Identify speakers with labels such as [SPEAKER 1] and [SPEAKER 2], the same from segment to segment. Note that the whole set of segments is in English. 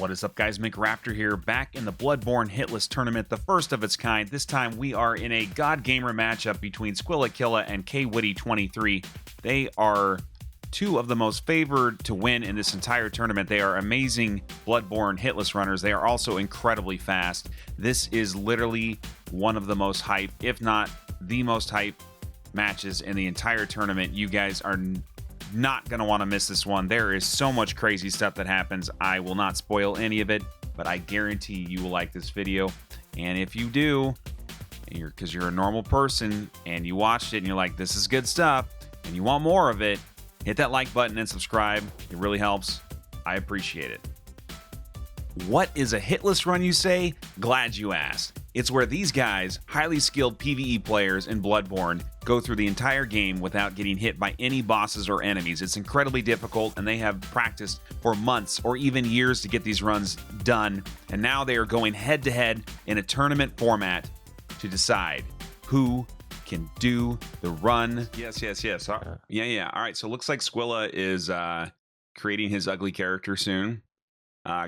[SPEAKER 1] What is up, guys? Mcrapt0r here, back in the Bloodborne Hitless tournament, the first of its kind. This time we are in a God Gamer matchup between SquillaKilla and Kwitty23. They are two of the most favored to win in this entire tournament. They are amazing Bloodborne Hitless runners. They are also incredibly fast. This is literally one of the most hype, if not the most hype matches in the entire tournament. You guys are not going to want to miss this one. There is so much crazy stuff that happens. I will not spoil any of it, but I guarantee you will like this video. And if you do, because you're a normal person and you watched it and you're like, this is good stuff, and you want more of it, hit that like button and subscribe. It really helps. I appreciate it. What is a hitless run, you say? Glad you asked. It's where these guys, highly skilled PvE players in Bloodborne, go through the entire game without getting hit by any bosses or enemies. It's incredibly difficult, and they have practiced for months or even years to get these runs done, and now they are going head-to-head in a tournament format to decide who can do the run. Yes. Yeah. All right, so it looks like Squilla is creating his ugly character soon.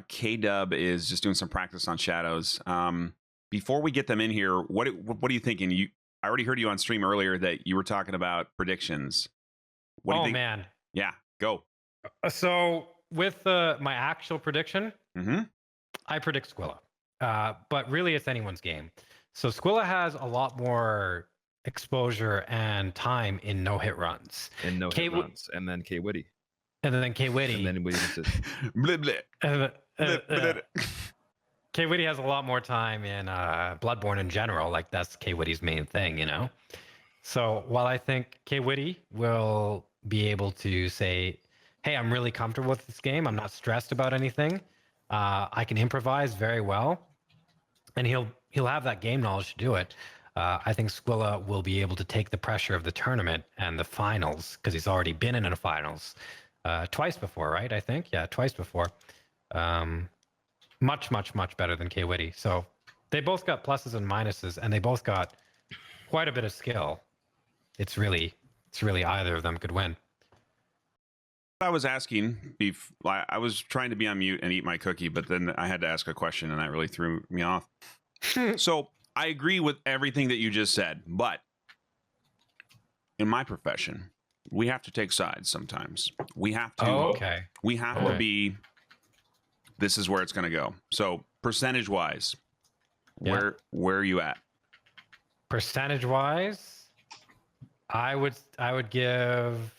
[SPEAKER 1] K-Dub is just doing some practice on shadows. Before we get them in here, what are you thinking? I already heard you on stream earlier that you were talking about predictions. What do you think? Man. Yeah, go.
[SPEAKER 2] So with my actual prediction, I predict Squilla. But really it's anyone's game. So Squilla has a lot more exposure and time in no-hit runs.
[SPEAKER 3] And no-hit runs. And then Kwitty.
[SPEAKER 2] And then Kwitty.
[SPEAKER 3] And then
[SPEAKER 2] Kwitty has a lot more time in Bloodborne in general. Like, that's Kwitty's main thing, you know? So while I think Kwitty will be able to say, hey, I'm really comfortable with this game, I'm not stressed about anything, I can improvise very well, and he'll have that game knowledge to do it. I think Squilla will be able to take the pressure of the tournament and the finals, because he's already been in the finals twice before, right? I think, yeah, twice before. Much better than Kwitty. So they both got pluses and minuses, and they both got quite a bit of skill. It's really either of them could win.
[SPEAKER 1] I was asking, I was trying to be on mute and eat my cookie, but then I had to ask a question, and that really threw me off. So I agree with everything that you just said, but in my profession, we have to take sides sometimes. We have to. We have to be. This is where it's going to go. So percentage-wise, where are you at?
[SPEAKER 2] Percentage-wise, I would give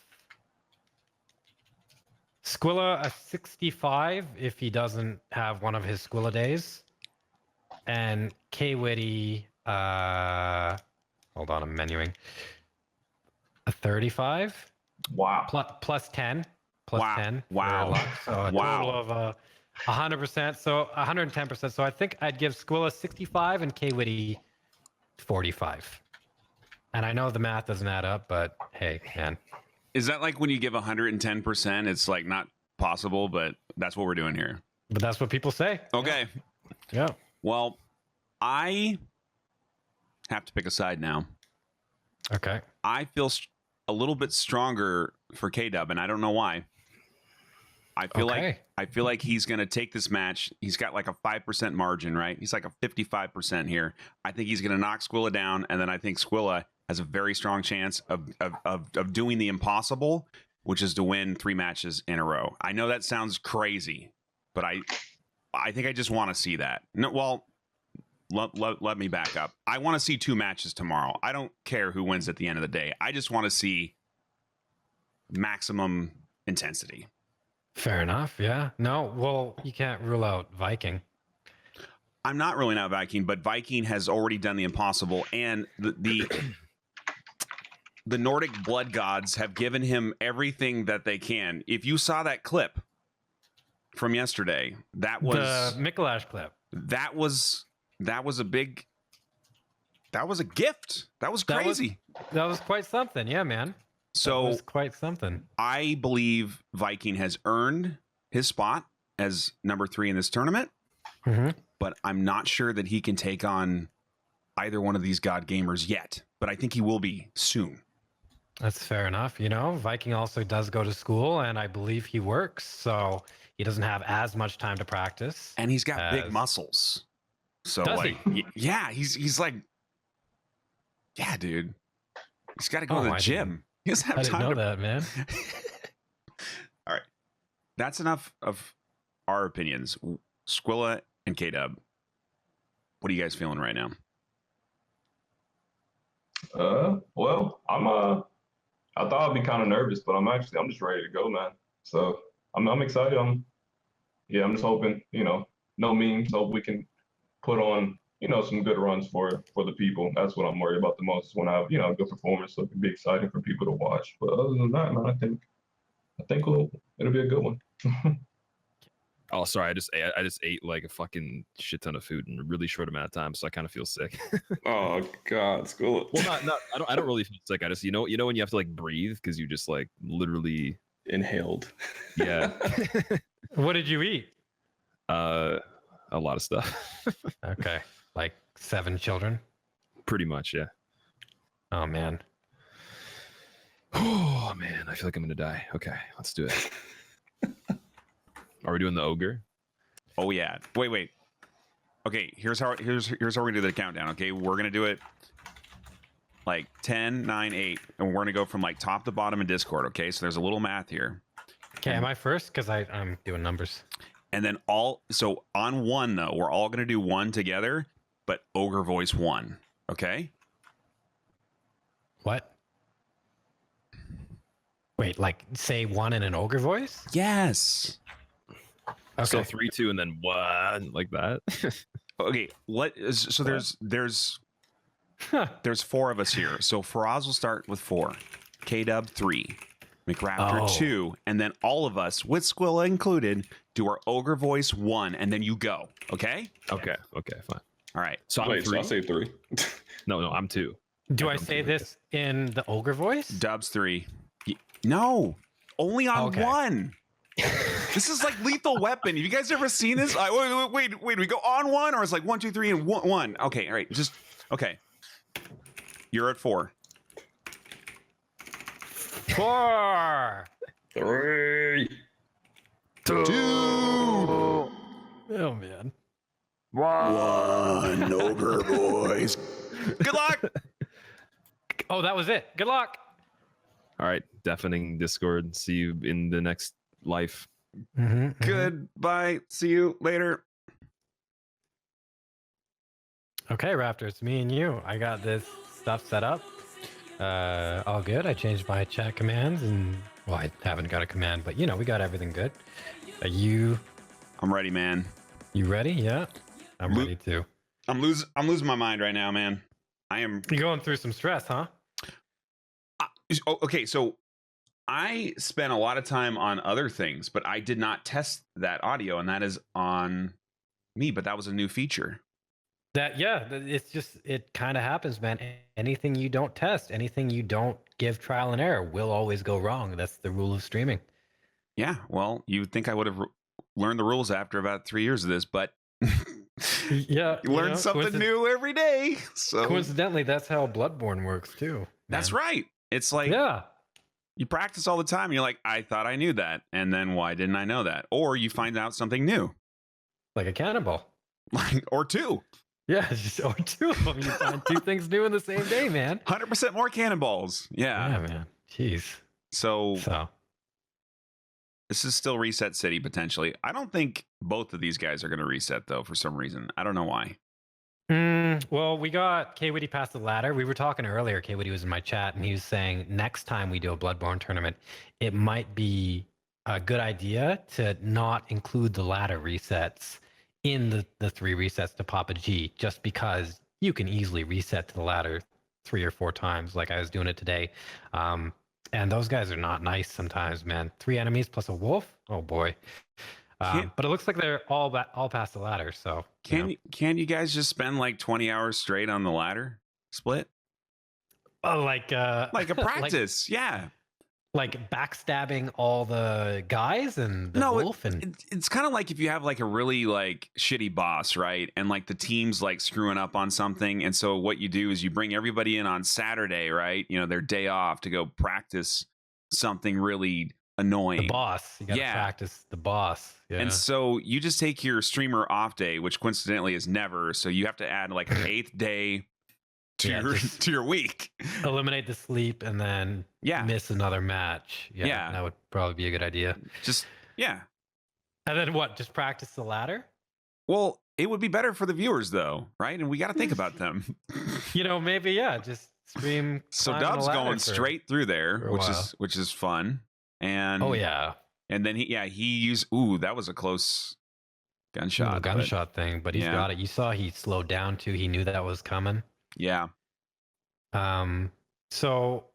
[SPEAKER 2] Squilla a 65 if he doesn't have one of his Squilla days, and Kwitty, hold on, I'm menuing, a 35.
[SPEAKER 4] Wow.
[SPEAKER 2] Plus 10.
[SPEAKER 1] Wow.
[SPEAKER 2] 10.
[SPEAKER 1] Wow.
[SPEAKER 2] So a total of 100%. So 110%. So I think I'd give Squilla 65 and Kwitty 45. And I know the math doesn't add up, but hey, man.
[SPEAKER 1] Is that like when you give 110%? It's like not possible, but that's what we're doing here.
[SPEAKER 2] But that's what people say.
[SPEAKER 1] Okay.
[SPEAKER 2] Yeah.
[SPEAKER 1] Well, I have to pick a side now.
[SPEAKER 2] Okay.
[SPEAKER 1] I feel a little bit stronger for K-Dub, and I don't know why. I feel like he's going to take this match. He's got like a 5% margin, right? He's like a 55% here. I think he's going to knock Squilla down, and then I think Squilla has a very strong chance of doing the impossible, which is to win 3 matches in a row. I know that sounds crazy, but I think I just want to see that. No, well, let me back up. I want to see 2 matches tomorrow. I don't care who wins at the end of the day. I just want to see maximum intensity.
[SPEAKER 2] Fair enough. Yeah. No, well, you can't rule out Viking.
[SPEAKER 1] I'm not ruling out Viking, but Viking has already done the impossible, and the Nordic blood gods have given him everything that they can. If you saw that clip from yesterday, that was
[SPEAKER 2] the Micklash clip.
[SPEAKER 1] That was a big. That was a gift. That was crazy.
[SPEAKER 2] That was quite something. Yeah, man.
[SPEAKER 1] So
[SPEAKER 2] that was quite something.
[SPEAKER 1] I believe Viking has earned his spot as number 3 in this tournament, but I'm not sure that he can take on either one of these god gamers yet. But I think he will be soon.
[SPEAKER 2] That's fair enough. You know, Viking also does go to school, and I believe he works, so he doesn't have as much time to practice.
[SPEAKER 1] And he's got big muscles. So
[SPEAKER 2] Does
[SPEAKER 1] like, yeah, he's like, yeah, dude. He's got to go to the gym. He doesn't have time.
[SPEAKER 2] I didn't know that, man.
[SPEAKER 1] All right. That's enough of our opinions. Squilla and K-Dub, what are you guys feeling right now?
[SPEAKER 4] Well, I thought I'd be kind of nervous, but I'm just ready to go, man. So I'm excited. I'm just hoping, no memes. Hope we can put on, some good runs for the people. That's what I'm worried about the most. When I have, a good performance, so it can be exciting for people to watch. But other than that, man, I think it'll be a good one.
[SPEAKER 3] Oh, sorry. I just ate like a fucking shit ton of food in a really short amount of time, so I kind of feel sick.
[SPEAKER 5] Oh God, school.
[SPEAKER 3] Well, not. I don't really feel sick. I just, you know when you have to like breathe because you just like literally
[SPEAKER 5] Inhaled.
[SPEAKER 3] Yeah.
[SPEAKER 2] What did you eat?
[SPEAKER 3] A lot of stuff.
[SPEAKER 2] Okay, like 7 children.
[SPEAKER 3] Pretty much, yeah.
[SPEAKER 2] Oh man.
[SPEAKER 3] Oh man, I feel like I'm gonna die. Okay, let's do it. Are we doing the ogre?
[SPEAKER 1] Oh yeah. Wait. Okay, here's how we're gonna do the countdown. Okay, we're gonna do it like 10, 9, 8, and we're gonna go from like top to bottom in Discord. Okay, so there's a little math here.
[SPEAKER 2] Okay, am I first? Because I'm doing numbers.
[SPEAKER 1] And then so on 1 though, we're all gonna do 1 together, but ogre voice 1. Okay.
[SPEAKER 2] What? Wait, like say 1 in an ogre voice?
[SPEAKER 1] Yes.
[SPEAKER 2] Okay.
[SPEAKER 3] So 3, 2, and then 1 like that.
[SPEAKER 1] Okay. There's 4 of us here. So Faraz will start with 4, K-Dub 3, Mcrapt0r 2, and then all of us, with Squilla included, do our ogre voice 1, and then you go. Okay.
[SPEAKER 3] Okay, fine.
[SPEAKER 1] All right.
[SPEAKER 3] So I'm
[SPEAKER 5] Wait,
[SPEAKER 3] 3.
[SPEAKER 5] so I say 3.
[SPEAKER 3] No, I'm 2.
[SPEAKER 2] Do I say this in the ogre voice?
[SPEAKER 1] Dub's 3. No, only on 1. This is like Lethal Weapon. Have you guys ever seen this? Wait. We go on 1, or it's like 1, 2, 3, and 1. Okay, all right. Okay. You're at 4.
[SPEAKER 2] 4.
[SPEAKER 5] 3.
[SPEAKER 1] 2.
[SPEAKER 2] Oh man.
[SPEAKER 1] 1. Ogre boys. Good luck.
[SPEAKER 2] Oh, that was it. Good luck.
[SPEAKER 3] All right, deafening Discord. See you in the next life.
[SPEAKER 1] Goodbye. See you later.
[SPEAKER 2] Okay, Raptor, it's me and you. I got this stuff set up. All good. I changed my chat commands, and well, I haven't got a command, but we got everything good. Are you?
[SPEAKER 1] I'm ready, man.
[SPEAKER 2] You ready? Yeah, I'm ready too.
[SPEAKER 1] I'm losing my mind right now, man. I am.
[SPEAKER 2] You're going through some stress, huh?
[SPEAKER 1] Okay, so I spent a lot of time on other things, but I did not test that audio, and that is on me. But that was a new feature.
[SPEAKER 2] It's just, it kind of happens, man. Anything you don't test, anything you don't give trial and error will always go wrong. That's the rule of streaming.
[SPEAKER 1] Yeah, well, you'd think I would have learned the rules after about 3 years of this, but
[SPEAKER 2] yeah,
[SPEAKER 1] you learn something new every day. So
[SPEAKER 2] coincidentally, that's how Bloodborne works too. Man.
[SPEAKER 1] That's right. It's like you practice all the time. And you're like, I thought I knew that, and then why didn't I know that? Or you find out something new,
[SPEAKER 2] like a cannonball,
[SPEAKER 1] or 2.
[SPEAKER 2] Yeah, or 2 of them. You find 2 things new in the same day, man.
[SPEAKER 1] 100% more cannonballs. Yeah,
[SPEAKER 2] man. Jeez.
[SPEAKER 1] So this is still Reset City potentially. I don't think both of these guys are going to reset though for some reason. I don't know why.
[SPEAKER 2] Well, we got Kwitty past the ladder. We were talking earlier. Kwitty was in my chat, and he was saying next time we do a Bloodborne tournament, it might be a good idea to not include the ladder resets in the 3 resets to Papa G, just because you can easily reset to the ladder 3 or 4 times, like I was doing it today. And those guys are not nice sometimes, man. 3 enemies plus a wolf. Oh boy. But it looks like they're all past the ladder. So
[SPEAKER 1] can you guys just spend like 20 hours straight on the ladder split?
[SPEAKER 2] Oh, like
[SPEAKER 1] a practice, yeah.
[SPEAKER 2] like backstabbing all the guys and the
[SPEAKER 1] No,
[SPEAKER 2] wolf and
[SPEAKER 1] it's kind of like if you have like a really like shitty boss, right? And like the team's like screwing up on something. And so what you do is you bring everybody in on Saturday, right? You know, their day off to go practice something really annoying.
[SPEAKER 2] the boss. You got to
[SPEAKER 1] Yeah.
[SPEAKER 2] practice the boss. Yeah.
[SPEAKER 1] And so you just take your streamer off day, which coincidentally is never. So you have to add like an 8th day to
[SPEAKER 2] Yeah,
[SPEAKER 1] your
[SPEAKER 2] just-
[SPEAKER 1] to your week.
[SPEAKER 2] Eliminate the sleep and then
[SPEAKER 1] Yeah.
[SPEAKER 2] miss another match. Yeah,
[SPEAKER 1] Yeah.
[SPEAKER 2] that would probably be a good idea.
[SPEAKER 1] Just yeah.
[SPEAKER 2] And then what? Just practice the ladder?
[SPEAKER 1] Well, it would be better for the viewers though, right? And we got to think about them.
[SPEAKER 2] You know, maybe just stream.
[SPEAKER 1] So
[SPEAKER 2] climbing the
[SPEAKER 1] Dub's
[SPEAKER 2] ladder
[SPEAKER 1] going
[SPEAKER 2] for-
[SPEAKER 1] straight through there,
[SPEAKER 2] for a
[SPEAKER 1] which is fun. And
[SPEAKER 2] Oh yeah,
[SPEAKER 1] and then he used that was a close gunshot.
[SPEAKER 2] little
[SPEAKER 1] but
[SPEAKER 2] gunshot thing, but he's
[SPEAKER 1] yeah.
[SPEAKER 2] got it. You saw he slowed down too. He knew that was coming.
[SPEAKER 1] Yeah.
[SPEAKER 2] So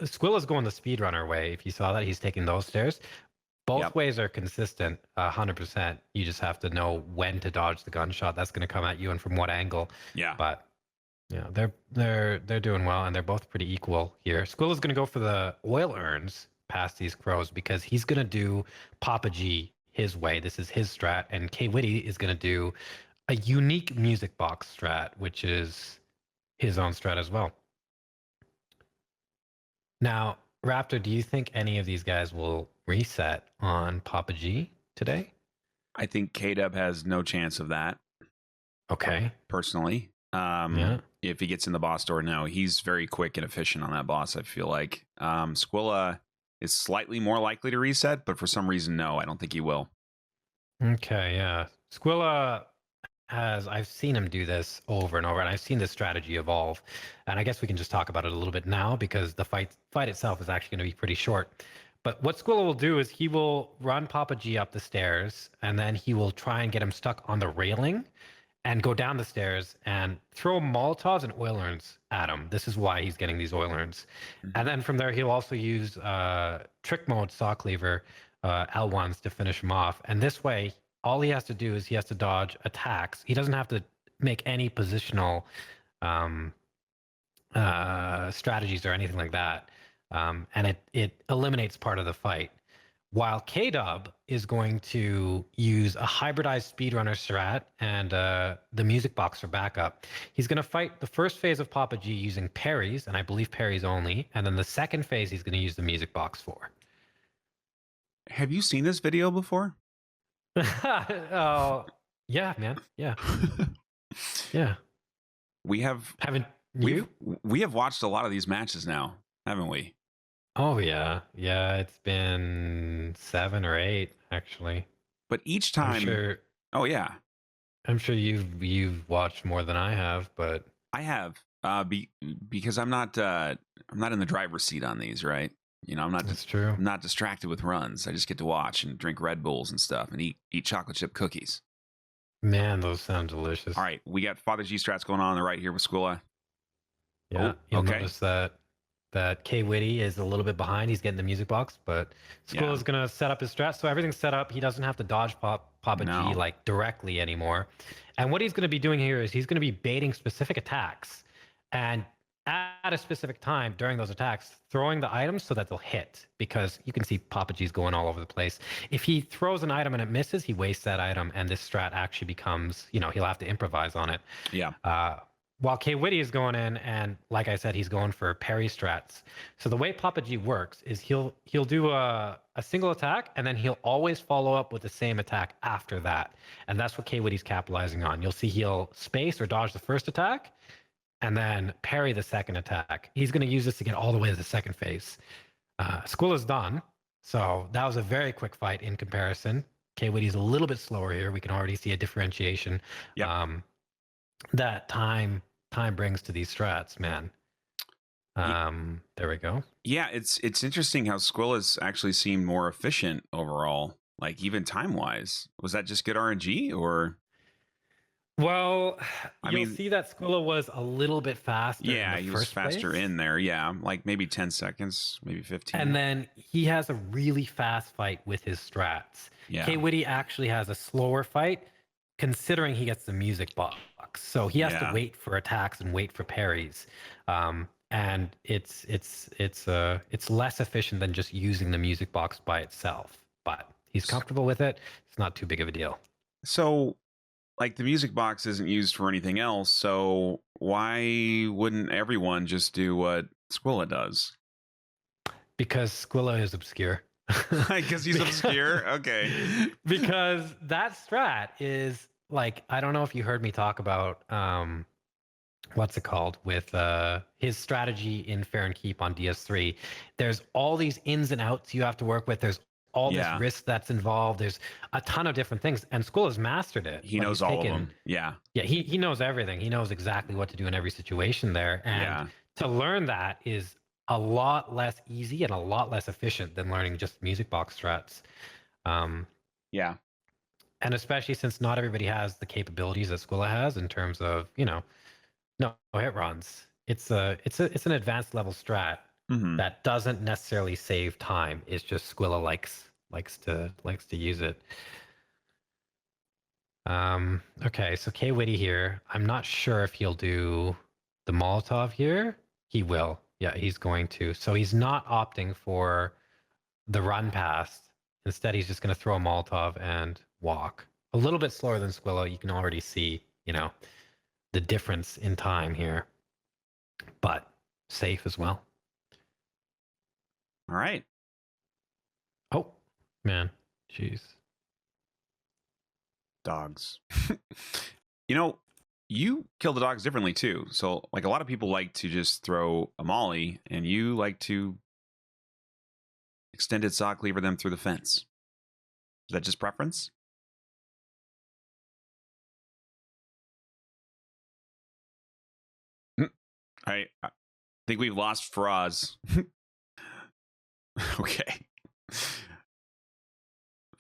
[SPEAKER 2] Squilla's going the speedrunner way. If you saw that, he's taking those stairs. Both
[SPEAKER 1] Yep.
[SPEAKER 2] ways are consistent, 100%. You just have to know when to dodge the gunshot that's going to come at you and from what angle.
[SPEAKER 1] Yeah.
[SPEAKER 2] But yeah, they're doing well, and they're both pretty equal here. Squilla's going to go for the oil urns past these crows because he's going to do Papa G his way. This is his strat, and Kwitty is going to do a unique music box strat, which is his own strat as well. Now, Raptor, do you think any of these guys will reset on Papa G today?
[SPEAKER 1] I think K-Dub has no chance of that
[SPEAKER 2] Okay.
[SPEAKER 1] personally.
[SPEAKER 2] Yeah.
[SPEAKER 1] If he gets in the boss door, no, he's very quick and efficient on that boss. I feel like Squilla is slightly more likely to reset, but for some reason, no, I don't think he will.
[SPEAKER 2] Okay, yeah. Squilla I've seen him do this over and over, and I've seen this strategy evolve. And I guess we can just talk about it a little bit now because the fight itself is actually going to be pretty short. But what Squilla will do is he will run Papa G up the stairs, and then he will try and get him stuck on the railing and go down the stairs and throw Molotovs and oil urns at him. This is why he's getting these oil urns. And then from there, he'll also use trick mode saw cleaver L1s to finish him off. And this way, all he has to do is he has to dodge attacks. He doesn't have to make any positional strategies or anything like that. And it eliminates part of the fight. While K-Dub is going to use a hybridized speedrunner strat and the music box for backup. He's going to fight the first phase of Papa G using parries, and I believe parries only. And then the second phase he's going to use the music box for.
[SPEAKER 1] Have you seen this video before?
[SPEAKER 2] Oh, yeah, man. Yeah. Yeah.
[SPEAKER 1] We have
[SPEAKER 2] Haven't you?
[SPEAKER 1] we have watched a lot of these matches now, haven't we?
[SPEAKER 2] Oh, yeah. Yeah, it's been 7 or 8, actually.
[SPEAKER 1] But each time, oh yeah,
[SPEAKER 2] I'm sure you've watched more than I have, but
[SPEAKER 1] I have because I'm not in the driver's seat on these, right? You know,
[SPEAKER 2] that's true.
[SPEAKER 1] I'm not distracted with runs. I just get to watch and drink Red Bulls and stuff and eat chocolate chip cookies.
[SPEAKER 2] Man, those sound delicious.
[SPEAKER 1] All right, we got Father G strats going on the right here with Squilla.
[SPEAKER 2] Yeah,
[SPEAKER 1] Oh,
[SPEAKER 2] you'll
[SPEAKER 1] okay.
[SPEAKER 2] notice that Kwitty is a little bit behind. He's getting the music box, but Squilla's gonna set up his strat, so everything's set up. He doesn't have to dodge Papa
[SPEAKER 1] No.
[SPEAKER 2] G like directly anymore. And what he's gonna be doing here is he's gonna be baiting specific attacks, and at a specific time during those attacks, throwing the items so that they'll hit. Because you can see Papa G's going all over the place. If he throws an item and it misses, he wastes that item, and this strat actually becomes, he'll have to improvise on it.
[SPEAKER 1] Yeah.
[SPEAKER 2] While Kwitty is going in, and like I said, he's going for parry strats. So the way Papa G works is he'll do a single attack, and then he'll always follow up with the same attack after that. And that's what Kwitty's capitalizing on. You'll see he'll space or dodge the first attack, and then parry the second attack. He's going to use this to get all the way to the second phase. Squilla's done. So that was a very quick fight in comparison. Kwitty's a little bit slower here. We can already see a differentiation.
[SPEAKER 1] Yep.
[SPEAKER 2] That time brings to these strats, man. There we go.
[SPEAKER 1] Yeah, it's interesting how Squilla's actually seemed more efficient overall, like even time wise. Was that just good RNG or?
[SPEAKER 2] Well,
[SPEAKER 1] I
[SPEAKER 2] you'll
[SPEAKER 1] mean-
[SPEAKER 2] see that Squilla was a little bit faster.
[SPEAKER 1] Yeah,
[SPEAKER 2] in the
[SPEAKER 1] he was
[SPEAKER 2] first
[SPEAKER 1] faster
[SPEAKER 2] place.
[SPEAKER 1] in there. Yeah, like maybe 10 seconds, maybe 15.
[SPEAKER 2] And then he has a really fast fight with his strats.
[SPEAKER 1] yeah,
[SPEAKER 2] Kwitty actually has a slower fight, considering he gets the music box. So he has to
[SPEAKER 1] Yeah.
[SPEAKER 2] wait for attacks and wait for parries. and it's less efficient than just using the music box by itself. But he's comfortable with it. It's not too big of a deal.
[SPEAKER 1] So, like, the music box isn't used for anything else, so why wouldn't everyone just do what Squilla does?
[SPEAKER 2] Because Squilla is obscure.
[SPEAKER 1] Because he's obscure? Okay.
[SPEAKER 2] Because that strat is like, I don't know if you heard me talk about what's it called with his strategy in Fair and Keep on DS3. There's all these ins and outs you have to work with. There's all this risk that's involved. There's a ton of different things, and Squilla's mastered it.
[SPEAKER 1] He knows all of them. Yeah.
[SPEAKER 2] Yeah, he knows everything. He knows exactly what to do in every situation there. And to learn that is a lot less easy and a lot less efficient than learning just music box strats.
[SPEAKER 1] Yeah.
[SPEAKER 2] And especially since not everybody has the capabilities that Squilla has in terms of, no hit runs. It's an advanced level strat that doesn't necessarily save time. It's just Squilla likes to use it. Okay, so Kwitty here. I'm not sure if he'll do the Molotov here. He will. Yeah, he's going to. So he's not opting for the run past. Instead, he's just going to throw a Molotov and walk. A little bit slower than Squilla. You can already see, the difference in time here. But safe as well.
[SPEAKER 1] All right.
[SPEAKER 2] Oh, man. Jeez.
[SPEAKER 1] Dogs. You kill the dogs differently too. So, like, a lot of people like to just throw a molly, and you like to extended saw cleaver them through the fence. Is that just preference? I think we've lost Faraz. Okay.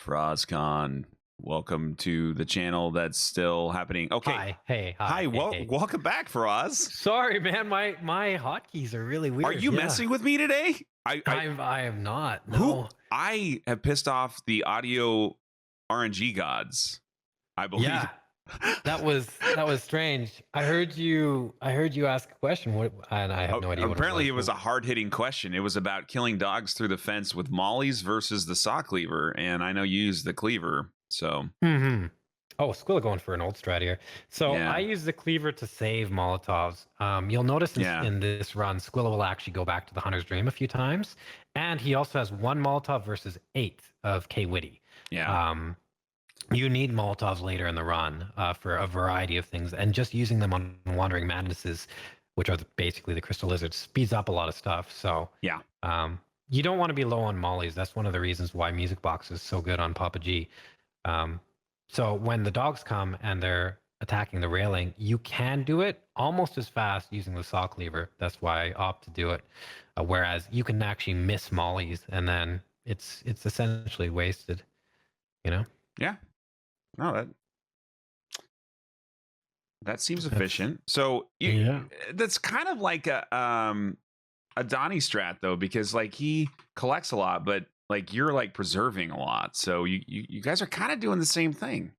[SPEAKER 1] FaraazKhan, welcome to the channel that's still happening. Okay.
[SPEAKER 2] Hi. Hey.
[SPEAKER 1] Hi.
[SPEAKER 2] Hey,
[SPEAKER 1] Hey. Welcome back, Faraz.
[SPEAKER 2] Sorry, man. My hotkeys are really weird.
[SPEAKER 1] Are you messing with me today?
[SPEAKER 2] I am not. No.
[SPEAKER 1] Who? I have pissed off the audio RNG gods, I believe.
[SPEAKER 2] Yeah. That was strange. I heard you ask a question, and I have no idea.
[SPEAKER 1] Apparently, it was a hard-hitting question. It was about killing dogs through the fence with mollies versus the saw cleaver, and I know you use the cleaver, so.
[SPEAKER 2] Oh, Squilla going for an old strat here. So I use the cleaver to save Molotovs. You'll notice in this run, Squilla will actually go back to the Hunter's Dream a few times, and he also has 1 Molotov versus 8 of Kwitty.
[SPEAKER 1] Yeah.
[SPEAKER 2] You need Molotovs later in the run for a variety of things, and just using them on Wandering Madnesses, which are basically the Crystal Lizards, speeds up a lot of stuff. So
[SPEAKER 1] yeah,
[SPEAKER 2] you don't want to be low on mollies. That's one of the reasons why Music Box is so good on Papa G. So when the dogs come and they're attacking the railing, you can do it almost as fast using the saw cleaver. That's why I opt to do it. Whereas you can actually miss mollies, and then it's essentially wasted.
[SPEAKER 1] Yeah. No, that seems efficient. So that's kind of like a Donnie strat though, because like he collects a lot, but like you're like preserving a lot. So you guys are kind of doing the same thing.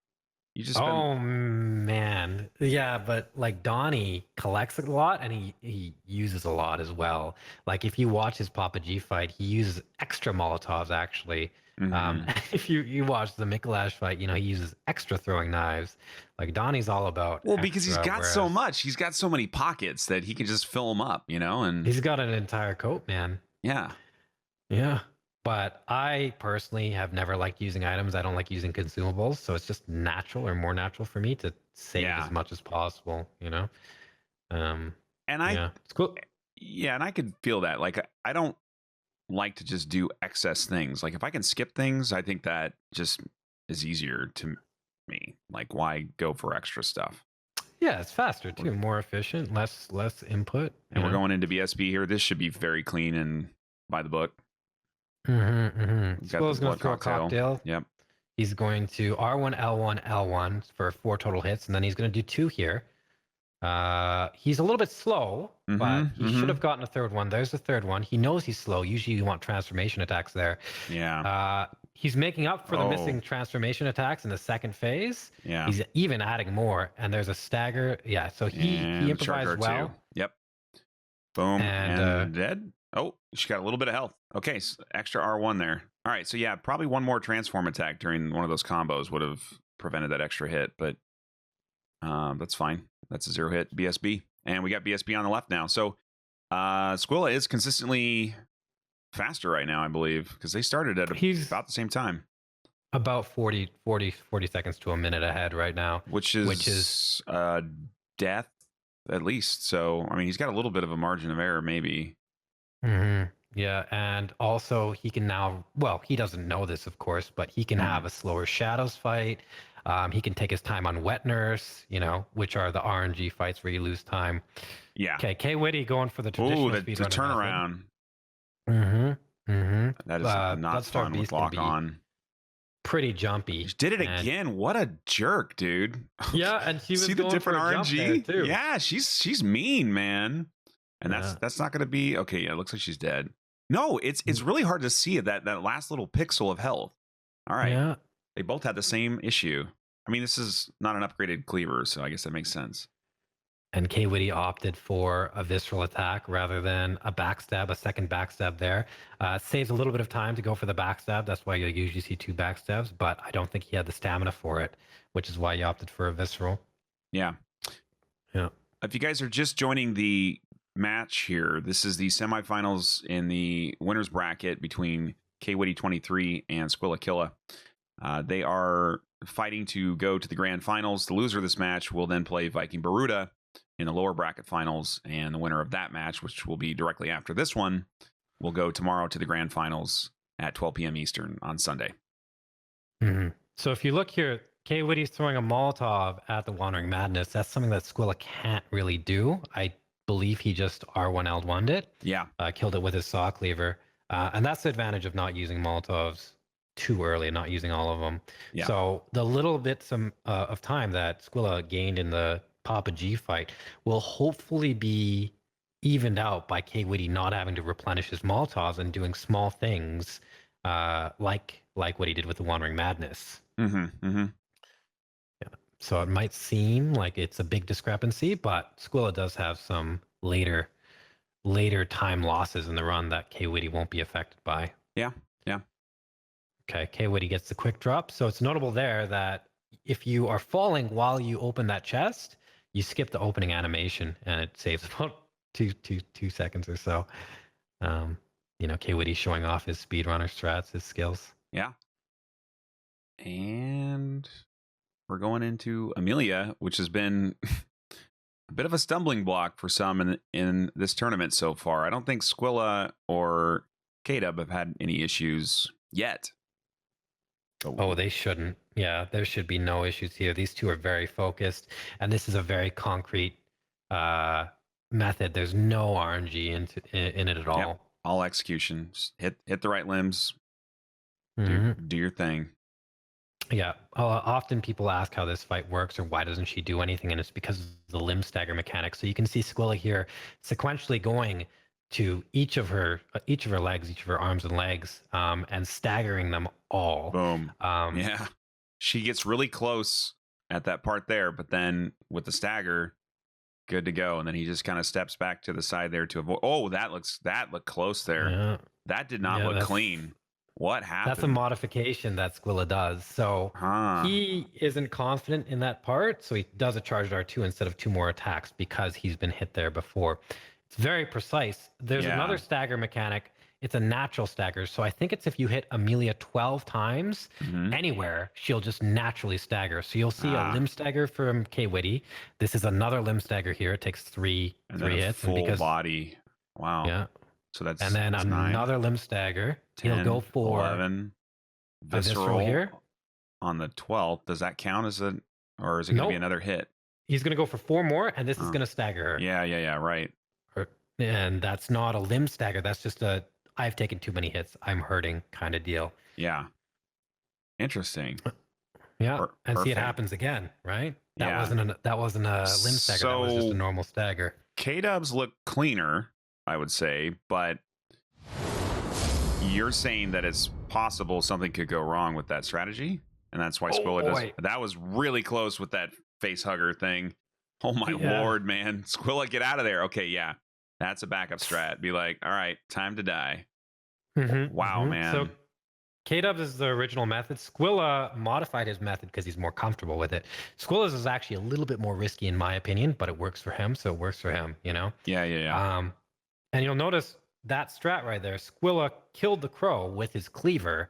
[SPEAKER 1] You just
[SPEAKER 2] man, yeah, but like Donnie collects a lot and he uses a lot as well. Like if you watch his Papa G fight, he uses extra Molotovs actually. If you watch the Mcrapt0r fight, he uses extra throwing knives. Like Donnie's all about
[SPEAKER 1] because he's got so much. He's got so many pockets that he can just fill them up, and
[SPEAKER 2] he's got an entire coat, man.
[SPEAKER 1] Yeah.
[SPEAKER 2] But I personally have never liked using items. I don't like using consumables, so it's just natural or more natural for me to save as much as possible, and it's cool.
[SPEAKER 1] Yeah, and I could feel that. Like I don't like to just do excess things. Like if I can skip things, I think that just is easier to me. Like why go for extra stuff?
[SPEAKER 2] Yeah, it's faster too, more efficient, less input.
[SPEAKER 1] And we're going into BSB here. This should be very clean and by the book.
[SPEAKER 2] Squilla's going to throw a cocktail.
[SPEAKER 1] Yep.
[SPEAKER 2] He's going to R1, L1, L1 for 4 total hits, and then he's going to do 2 here. He's a little bit slow, but he should have gotten a third one. There's the third one. He knows he's slow. Usually you want transformation attacks there.
[SPEAKER 1] Yeah.
[SPEAKER 2] He's making up for the missing transformation attacks in the second phase.
[SPEAKER 1] Yeah.
[SPEAKER 2] He's even adding more, and there's a stagger. Yeah, so he improvised well.
[SPEAKER 1] Yep. Boom.
[SPEAKER 2] And,
[SPEAKER 1] And dead. Oh, she got a little bit of health. Okay, so extra R1 there. All right, so yeah, probably one more transform attack during one of those combos would have prevented that extra hit, but that's fine. That's a 0 hit BSB. And we got BSB on the left now. So Squilla is consistently faster right now, I believe, because they started at
[SPEAKER 2] He's
[SPEAKER 1] about the same time.
[SPEAKER 2] about 40 seconds to a minute ahead right now.
[SPEAKER 1] Which is death, at least. So, I mean, he's got a little bit of a margin of error, maybe.
[SPEAKER 2] Yeah, and also he can now, well, he doesn't know this, of course, but he can have a slower Shadows fight. He can take his time on Wet Nurse, you know, which are the RNG fights where you lose time.
[SPEAKER 1] Yeah.
[SPEAKER 2] Okay, Kwitty going for the traditional
[SPEAKER 1] the
[SPEAKER 2] speedrunner
[SPEAKER 1] turnaround. That is not
[SPEAKER 2] Bloodstar
[SPEAKER 1] fun with
[SPEAKER 2] Beast can
[SPEAKER 1] lock
[SPEAKER 2] be
[SPEAKER 1] on.
[SPEAKER 2] pretty jumpy.
[SPEAKER 1] She did it
[SPEAKER 2] and-
[SPEAKER 1] again. What a jerk, dude.
[SPEAKER 2] Yeah, and she was
[SPEAKER 1] See the
[SPEAKER 2] going
[SPEAKER 1] different
[SPEAKER 2] for a jump there,
[SPEAKER 1] RNG?
[SPEAKER 2] too.
[SPEAKER 1] Yeah, she's mean, man. And that's not going to be okay. Yeah, it looks like she's dead. No, it's really hard to see that last little pixel of health. All right,
[SPEAKER 2] Yeah.
[SPEAKER 1] they both had the same issue. I mean, this is not an upgraded cleaver, so I guess that makes sense.
[SPEAKER 2] And Kwitty opted for a visceral attack rather than a backstab, a second backstab there. Saves a little bit of time to go for the backstab. That's why you usually see 2 backstabs, but I don't think he had the stamina for it, which is why he opted for a visceral.
[SPEAKER 1] Yeah.
[SPEAKER 2] Yeah.
[SPEAKER 1] If you guys are just joining the match here, this is the semifinals in the winners bracket between Kwitty23 and SquillaKilla. They are fighting to go to the grand finals. The loser of this match will then play Viking Baruda in the lower bracket finals, and the winner of that match, which will be directly after this one, will go tomorrow to the grand finals at 12 p.m. Eastern on Sunday.
[SPEAKER 2] So if you look here, Kwitty's throwing a Molotov at the Wandering Madness. That's something that Squilla can't really do. I believe he just R1L'd it.
[SPEAKER 1] Yeah.
[SPEAKER 2] Killed it with his saw cleaver. And that's the advantage of not using Molotovs too early, not using all of them.
[SPEAKER 1] Yeah.
[SPEAKER 2] So the little bits of time that Squilla gained in the Papa G fight will hopefully be evened out by Kwitty not having to replenish his Molotovs and doing small things like what he did with the Wandering Madness. Yeah. So it might seem like it's a big discrepancy, but Squilla does have some later time losses in the run that Kwitty won't be affected by.
[SPEAKER 1] Yeah.
[SPEAKER 2] Okay, Kwitty gets the quick drop. So it's notable there that if you are falling while you open that chest, you skip the opening animation and it saves about two seconds or so. You know, Kwitty showing off his speedrunner strats, his skills.
[SPEAKER 1] Yeah. And we're going into Amelia, which has been a bit of a stumbling block for some in this tournament so far. I don't think Squilla or K-Dub have had any issues yet.
[SPEAKER 2] Oh, they shouldn't. Yeah, there should be no issues here. These two are very focused, and this is a very concrete method. There's no RNG in it at all.
[SPEAKER 1] Yep. All execution. Just hit the right limbs. Do your thing.
[SPEAKER 2] Yeah. Often people ask how this fight works or why doesn't she do anything, and it's because of the limb stagger mechanic. So you can see Squilla here sequentially going to each of her legs, each of her arms and legs, and staggering them all.
[SPEAKER 1] Boom. Yeah. She gets really close at that part there, but then with the stagger, good to go. And then he just kind of steps back to the side there to avoid. Oh, that looked close there.
[SPEAKER 2] Yeah.
[SPEAKER 1] That did not look clean. What happened?
[SPEAKER 2] That's a modification that Squilla does. So he isn't confident in that part, so he does a charged R2 instead of 2 more attacks because he's been hit there before. It's very precise. There's another stagger mechanic. It's a natural stagger. So I think it's if you hit Amelia 12 times anywhere, she'll just naturally stagger. So you'll see a limb stagger from Kwitty. This is another limb stagger here. It takes three hits.
[SPEAKER 1] Full body. Wow.
[SPEAKER 2] Yeah.
[SPEAKER 1] So that's
[SPEAKER 2] and then another 9, limb stagger.
[SPEAKER 1] 10,
[SPEAKER 2] he'll go for
[SPEAKER 1] 11.
[SPEAKER 2] Visceral here
[SPEAKER 1] on the 12th. Does that count as or is it going to be another hit?
[SPEAKER 2] He's going to go for 4 more, and this is going to stagger her.
[SPEAKER 1] Yeah. Right.
[SPEAKER 2] And that's not a limb stagger. That's just a I've taken too many hits, I'm hurting kind of deal.
[SPEAKER 1] Yeah. Interesting.
[SPEAKER 2] Yeah. And see, it happens again, right? That wasn't a limb stagger. That was just a normal stagger.
[SPEAKER 1] K-dubs look cleaner, I would say, but you're saying that it's possible something could go wrong with that strategy, and that's why Squilla does. That was really close with that face hugger thing. Oh my lord, man! Squilla, get out of there. Okay, yeah. That's a backup strat. Be like, all right, time to die.
[SPEAKER 2] Mhm,
[SPEAKER 1] Wow,
[SPEAKER 2] mhm.
[SPEAKER 1] man.
[SPEAKER 2] So K-Dubs is the original method. Squilla modified his method because he's more comfortable with it. Squilla's is actually a little bit more risky in my opinion, but it works for him, so it works for him, you know?
[SPEAKER 1] Yeah.
[SPEAKER 2] And you'll notice that strat right there, Squilla killed the crow with his cleaver.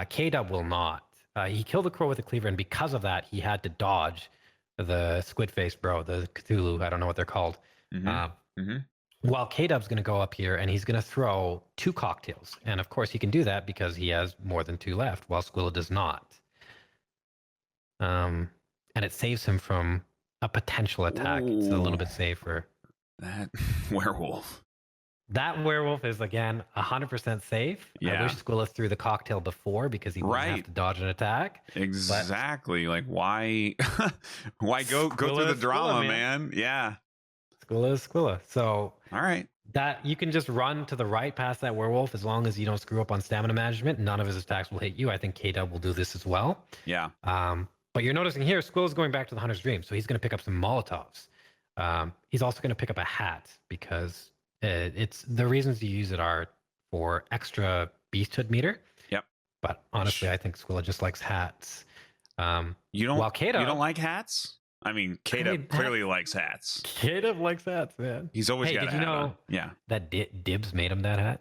[SPEAKER 2] K-Dub will not. He killed the crow with a cleaver, and because of that, he had to dodge the squid face bro, the Cthulhu, I don't know what they're called.
[SPEAKER 1] Mm-hmm.
[SPEAKER 2] While K-Dub's going to go up here and he's going to throw 2 cocktails. And of course, he can do that because he has more than 2 left, while Squilla does not. And it saves him from a potential attack. It's a little bit safer.
[SPEAKER 1] That werewolf.
[SPEAKER 2] That werewolf is, again, 100% safe.
[SPEAKER 1] Yeah.
[SPEAKER 2] I wish Squilla threw the cocktail before because he wouldn't have to dodge an attack.
[SPEAKER 1] Exactly. Like, why why go through the drama,
[SPEAKER 2] Squilla,
[SPEAKER 1] man? Yeah.
[SPEAKER 2] Squilla is Squilla. So
[SPEAKER 1] All right.
[SPEAKER 2] that you can just run to the right past that werewolf as long as you don't screw up on stamina management. None of his attacks will hit you. I think K-Dub will do this as well.
[SPEAKER 1] Yeah.
[SPEAKER 2] But you're noticing here, Squilla's going back to the Hunter's Dream, so he's going to pick up some Molotovs. He's also going to pick up a hat because it's the reasons you use it are for extra beasthood meter.
[SPEAKER 1] Yep.
[SPEAKER 2] But honestly, I think Squilla just likes hats.
[SPEAKER 1] You don't
[SPEAKER 2] While K-Dub,
[SPEAKER 1] you don't like hats? I mean, K-Dub clearly likes hats.
[SPEAKER 2] K-Dub likes hats, man.
[SPEAKER 1] He's always got a hat.
[SPEAKER 2] Did you know
[SPEAKER 1] on. Yeah.
[SPEAKER 2] that Dibs made him that hat?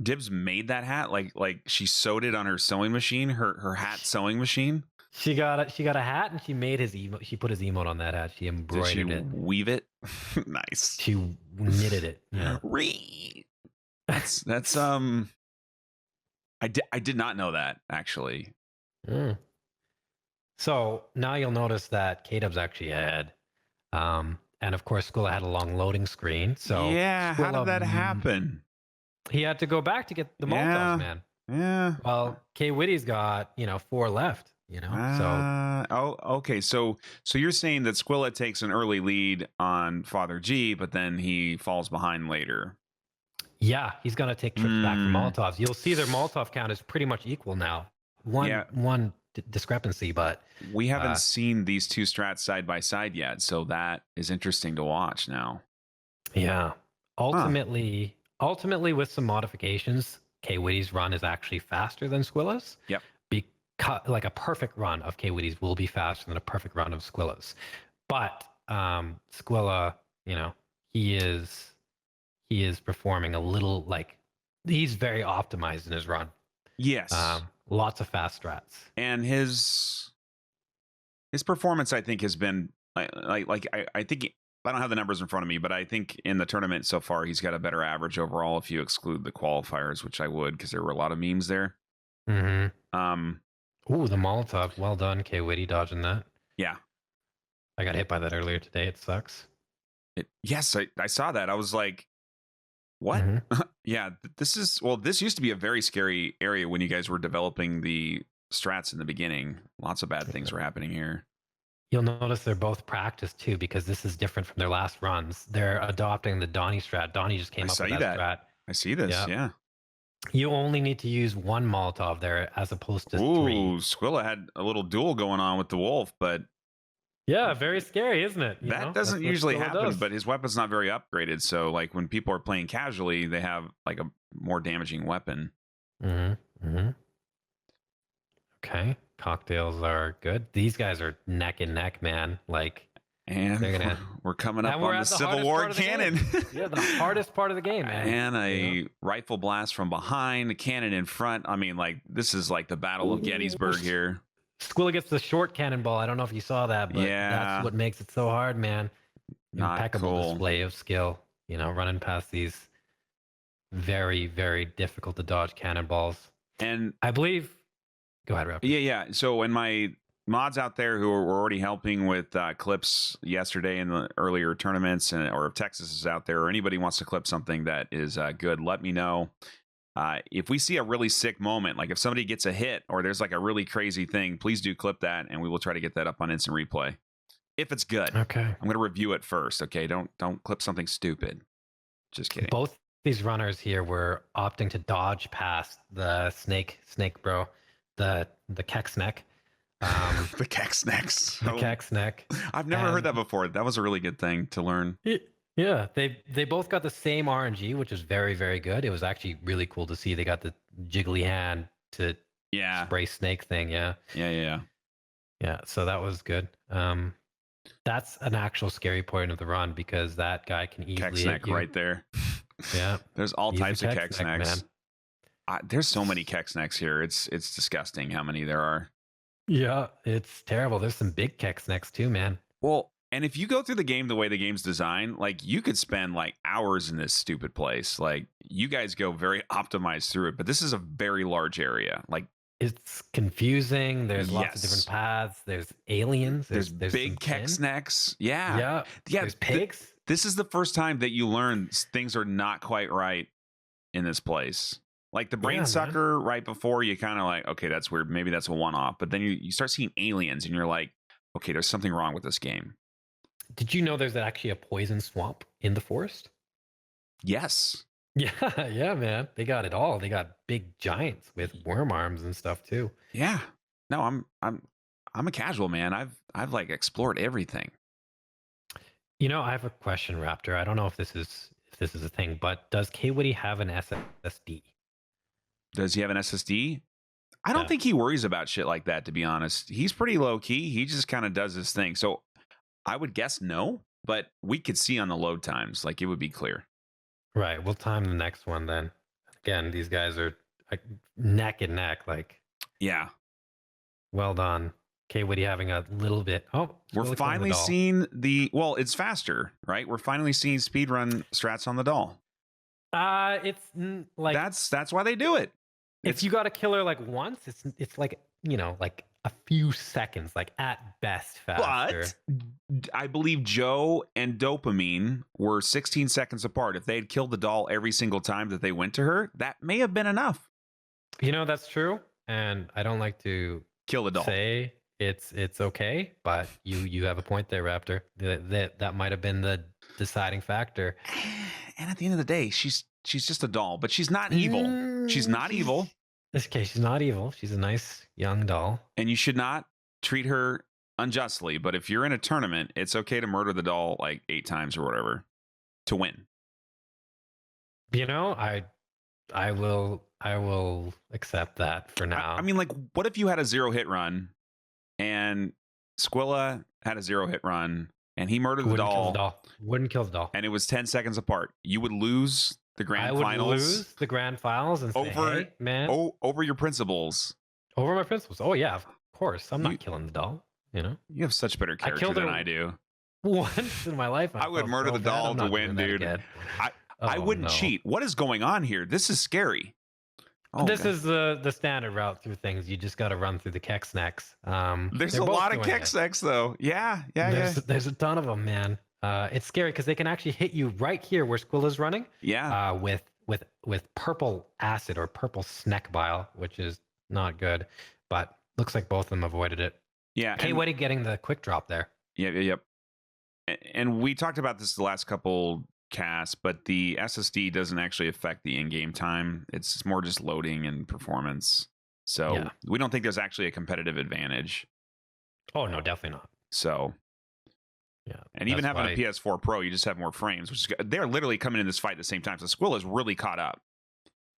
[SPEAKER 1] Dibs made that hat like she sewed it on her sewing machine, her hat sewing machine.
[SPEAKER 2] She got a hat and she made his emote. She put his emote on that hat. She embroidered
[SPEAKER 1] Did she
[SPEAKER 2] it.
[SPEAKER 1] weave it? Nice.
[SPEAKER 2] She knitted it. Yeah.
[SPEAKER 1] That's I did not know that actually.
[SPEAKER 2] Mm. So now you'll notice that K-Dub's actually ahead. And of course, Squilla had a long loading screen. So
[SPEAKER 1] yeah, how
[SPEAKER 2] Squilla,
[SPEAKER 1] did that happen?
[SPEAKER 2] He had to go back to get the Molotovs, man.
[SPEAKER 1] Yeah.
[SPEAKER 2] Well, Kwitty's got 4 left.
[SPEAKER 1] Okay. So you're saying that Squilla takes an early lead on Father G, but then he falls behind later.
[SPEAKER 2] Yeah, he's gonna take trips back for Molotovs. You'll see their Molotov count is pretty much equal now. One discrepancy, but
[SPEAKER 1] we haven't seen these two strats side by side yet, so that is interesting to watch now.
[SPEAKER 2] Yeah. Ultimately, with some modifications, Kwitty's run is actually faster than Squilla's.
[SPEAKER 1] Yep.
[SPEAKER 2] Like a perfect run of Kwitty's will be faster than a perfect run of Squilla's. But Squilla, he is performing a little he's very optimized in his run.
[SPEAKER 1] Yes.
[SPEAKER 2] Lots of fast strats.
[SPEAKER 1] And his performance, I think, has been I think I don't have the numbers in front of me, but I think in the tournament so far he's got a better average overall if you exclude the qualifiers, which I would because there were a lot of memes there.
[SPEAKER 2] Mm-hmm. Ooh, the Molotov. Well done, Kwitty, dodging that.
[SPEAKER 1] Yeah.
[SPEAKER 2] I got hit by that earlier today. It sucks.
[SPEAKER 1] Yes, I saw that. I was like, what? Mm-hmm. Yeah, this used to be a very scary area when you guys were developing the strats in the beginning. Lots of bad things were happening here.
[SPEAKER 2] You'll notice they're both practiced too, because this is different from their last runs. They're adopting the Donnie strat. Donnie just came up with that strat.
[SPEAKER 1] I see this, yeah.
[SPEAKER 2] You only need to use 1 Molotov there as opposed to 3.
[SPEAKER 1] Ooh, Squilla had a little duel going on with the wolf, but...
[SPEAKER 2] Yeah, very scary, isn't it?
[SPEAKER 1] That doesn't usually happen, but his weapon's not very upgraded. So, like, when people are playing casually, they have, like, a more damaging weapon.
[SPEAKER 2] Mm-hmm. Okay, cocktails are good. These guys are neck and neck, man.
[SPEAKER 1] And we're coming up on the Civil War cannon.
[SPEAKER 2] Yeah, the hardest part of the game, man.
[SPEAKER 1] And a rifle blast from behind, a cannon in front. I mean, this is like the Battle of Gettysburg here.
[SPEAKER 2] Squilla gets the short cannonball. I don't know if you saw that, but that's what makes it so hard, man. Impeccable display of skill, running past these very, very difficult to dodge cannonballs. And I believe... Go ahead, Rob.
[SPEAKER 1] Yeah. So when my mods out there who were already helping with clips yesterday in the earlier tournaments, or if Texas is out there, or anybody wants to clip something that is good, let me know. If we see a really sick moment, like if somebody gets a hit or there's like a really crazy thing, please do clip that, and we will try to get that up on instant replay. If it's good.
[SPEAKER 2] Okay.
[SPEAKER 1] I'm going to review it first, okay? Don't clip something stupid. Just kidding.
[SPEAKER 2] Both these runners here were opting to dodge past the snake bro. The Keksneck.
[SPEAKER 1] The Keksnecks.
[SPEAKER 2] The Keksneck.
[SPEAKER 1] I've never heard that before. That was a really good thing to learn.
[SPEAKER 2] Yeah, they both got the same RNG, which is very, very good. It was actually really cool to see. They got the jiggly hand to
[SPEAKER 1] Yeah.
[SPEAKER 2] spray snake thing. Yeah.
[SPEAKER 1] Yeah.
[SPEAKER 2] Yeah. So that was good. That's an actual scary point of the run because that guy can easily hit
[SPEAKER 1] Keksneck
[SPEAKER 2] you.
[SPEAKER 1] right there.
[SPEAKER 2] Yeah.
[SPEAKER 1] There's all
[SPEAKER 2] He's a
[SPEAKER 1] types of
[SPEAKER 2] Keksneck, man.
[SPEAKER 1] Keksnecks. There's so many Keksnecks here. It's disgusting how many there are.
[SPEAKER 2] Yeah, it's terrible. There's some big Keksnecks too, man.
[SPEAKER 1] Well, and if you go through the game the way the game's designed, like you could spend like hours in this stupid place. Like you guys go very optimized through it, but this is a very large area. Like
[SPEAKER 2] It's confusing. There's lots of
[SPEAKER 1] Yes.
[SPEAKER 2] different paths. There's aliens.
[SPEAKER 1] there's
[SPEAKER 2] some
[SPEAKER 1] big
[SPEAKER 2] kin.
[SPEAKER 1] Keksnecks. Yeah.
[SPEAKER 2] Yeah.
[SPEAKER 1] Yeah.
[SPEAKER 2] There's pigs.
[SPEAKER 1] This is the first time that you learn things are not quite right in this place. Like the brain
[SPEAKER 2] Yeah,
[SPEAKER 1] sucker right before you kind of like, okay, that's weird. Maybe that's a one-off. But then you start seeing aliens and you're like, okay, there's something wrong with this game.
[SPEAKER 2] Did you know there's actually a poison swamp in the forest?
[SPEAKER 1] Yes.
[SPEAKER 2] Yeah, yeah, man. They got it all. They got big giants with worm arms and stuff too.
[SPEAKER 1] Yeah. No, I'm a casual man. I've like explored everything.
[SPEAKER 2] You know, I have a question, Raptor. I don't know if this is a thing, but does Kwitty have an SSD?
[SPEAKER 1] Does he have an SSD? I don't
[SPEAKER 2] Yeah.
[SPEAKER 1] think he worries about shit like that, to be honest. He's pretty low key. He just kind of does his thing. So I would guess no, but we could see on the load times. Like it would be clear.
[SPEAKER 2] Right. We'll time the next one then. Again, these guys are like neck and neck. Like,
[SPEAKER 1] Yeah.
[SPEAKER 2] well done. Kwitty having a little bit. Oh,
[SPEAKER 1] We're
[SPEAKER 2] SquillaKilla
[SPEAKER 1] finally
[SPEAKER 2] the doll.
[SPEAKER 1] seeing well, it's faster, right? We're finally seeing speedrun strats on the doll.
[SPEAKER 2] It's like
[SPEAKER 1] That's why they do it.
[SPEAKER 2] if you got a killer like once, it's like, you know, like a few seconds, like at best faster.
[SPEAKER 1] But I believe Joe and Dopamine were 16 seconds apart. If they had killed the doll every single time that they went to her, that may have been enough.
[SPEAKER 2] You know, that's true. And I don't like to
[SPEAKER 1] Kill the doll.
[SPEAKER 2] say it's okay, but you have a point there, Raptor. That might have been the deciding factor.
[SPEAKER 1] And at the end of the day, she's just a doll, but she's not evil. She's not evil.
[SPEAKER 2] In this case, she's not evil. She's a nice young doll.
[SPEAKER 1] And you should not treat her unjustly. But if you're in a tournament, it's okay to murder the doll like 8 times or whatever to win.
[SPEAKER 2] You know, I will accept that for now.
[SPEAKER 1] I mean, like, what if you had a 0 hit run and Squilla had a 0 hit run and he murdered the
[SPEAKER 2] Wouldn't kill
[SPEAKER 1] doll,
[SPEAKER 2] the doll. Wouldn't kill the doll.
[SPEAKER 1] and it was 10 seconds apart? You would lose the grand
[SPEAKER 2] I would
[SPEAKER 1] finals
[SPEAKER 2] lose the grand finals and say,
[SPEAKER 1] over-
[SPEAKER 2] hey, man,
[SPEAKER 1] over your principles.
[SPEAKER 2] over my principles. Oh yeah, of course. I'm
[SPEAKER 1] You-
[SPEAKER 2] not killing the doll. You know,
[SPEAKER 1] You have such better character
[SPEAKER 2] killed
[SPEAKER 1] than
[SPEAKER 2] her
[SPEAKER 1] I do.
[SPEAKER 2] once in my life,
[SPEAKER 1] I would
[SPEAKER 2] felt
[SPEAKER 1] murder
[SPEAKER 2] so
[SPEAKER 1] the
[SPEAKER 2] bad.
[SPEAKER 1] doll
[SPEAKER 2] I'm
[SPEAKER 1] to
[SPEAKER 2] not
[SPEAKER 1] win,
[SPEAKER 2] doing that
[SPEAKER 1] dude.
[SPEAKER 2] again.
[SPEAKER 1] I
[SPEAKER 2] Oh,
[SPEAKER 1] wouldn't
[SPEAKER 2] no.
[SPEAKER 1] cheat. What is going on here? This is scary. Oh,
[SPEAKER 2] This
[SPEAKER 1] God.
[SPEAKER 2] is the standard route through things. You just got to run through the Keksnecks.
[SPEAKER 1] There's
[SPEAKER 2] they're
[SPEAKER 1] a
[SPEAKER 2] both
[SPEAKER 1] lot of
[SPEAKER 2] doing it.
[SPEAKER 1] Keksnecks though. Yeah.
[SPEAKER 2] There's a ton of them, man. It's scary because they can actually hit you right here where Squilla's running.
[SPEAKER 1] Yeah.
[SPEAKER 2] With purple acid or purple snack bile, which is not good. But looks like both of them avoided it.
[SPEAKER 1] Yeah. and-
[SPEAKER 2] Kwitty getting the quick drop there.
[SPEAKER 1] Yep. And we talked about this the last couple casts, but the SSD doesn't actually affect the in-game time. It's more just loading and performance. So
[SPEAKER 2] Yeah.
[SPEAKER 1] we don't think there's actually a competitive advantage.
[SPEAKER 2] Oh no, definitely not.
[SPEAKER 1] So,
[SPEAKER 2] Yeah,
[SPEAKER 1] and even
[SPEAKER 2] that's
[SPEAKER 1] having
[SPEAKER 2] why-
[SPEAKER 1] a PS4 Pro, you just have more frames, which is good. They're literally coming in this fight at the same time. So Squilla's really caught up.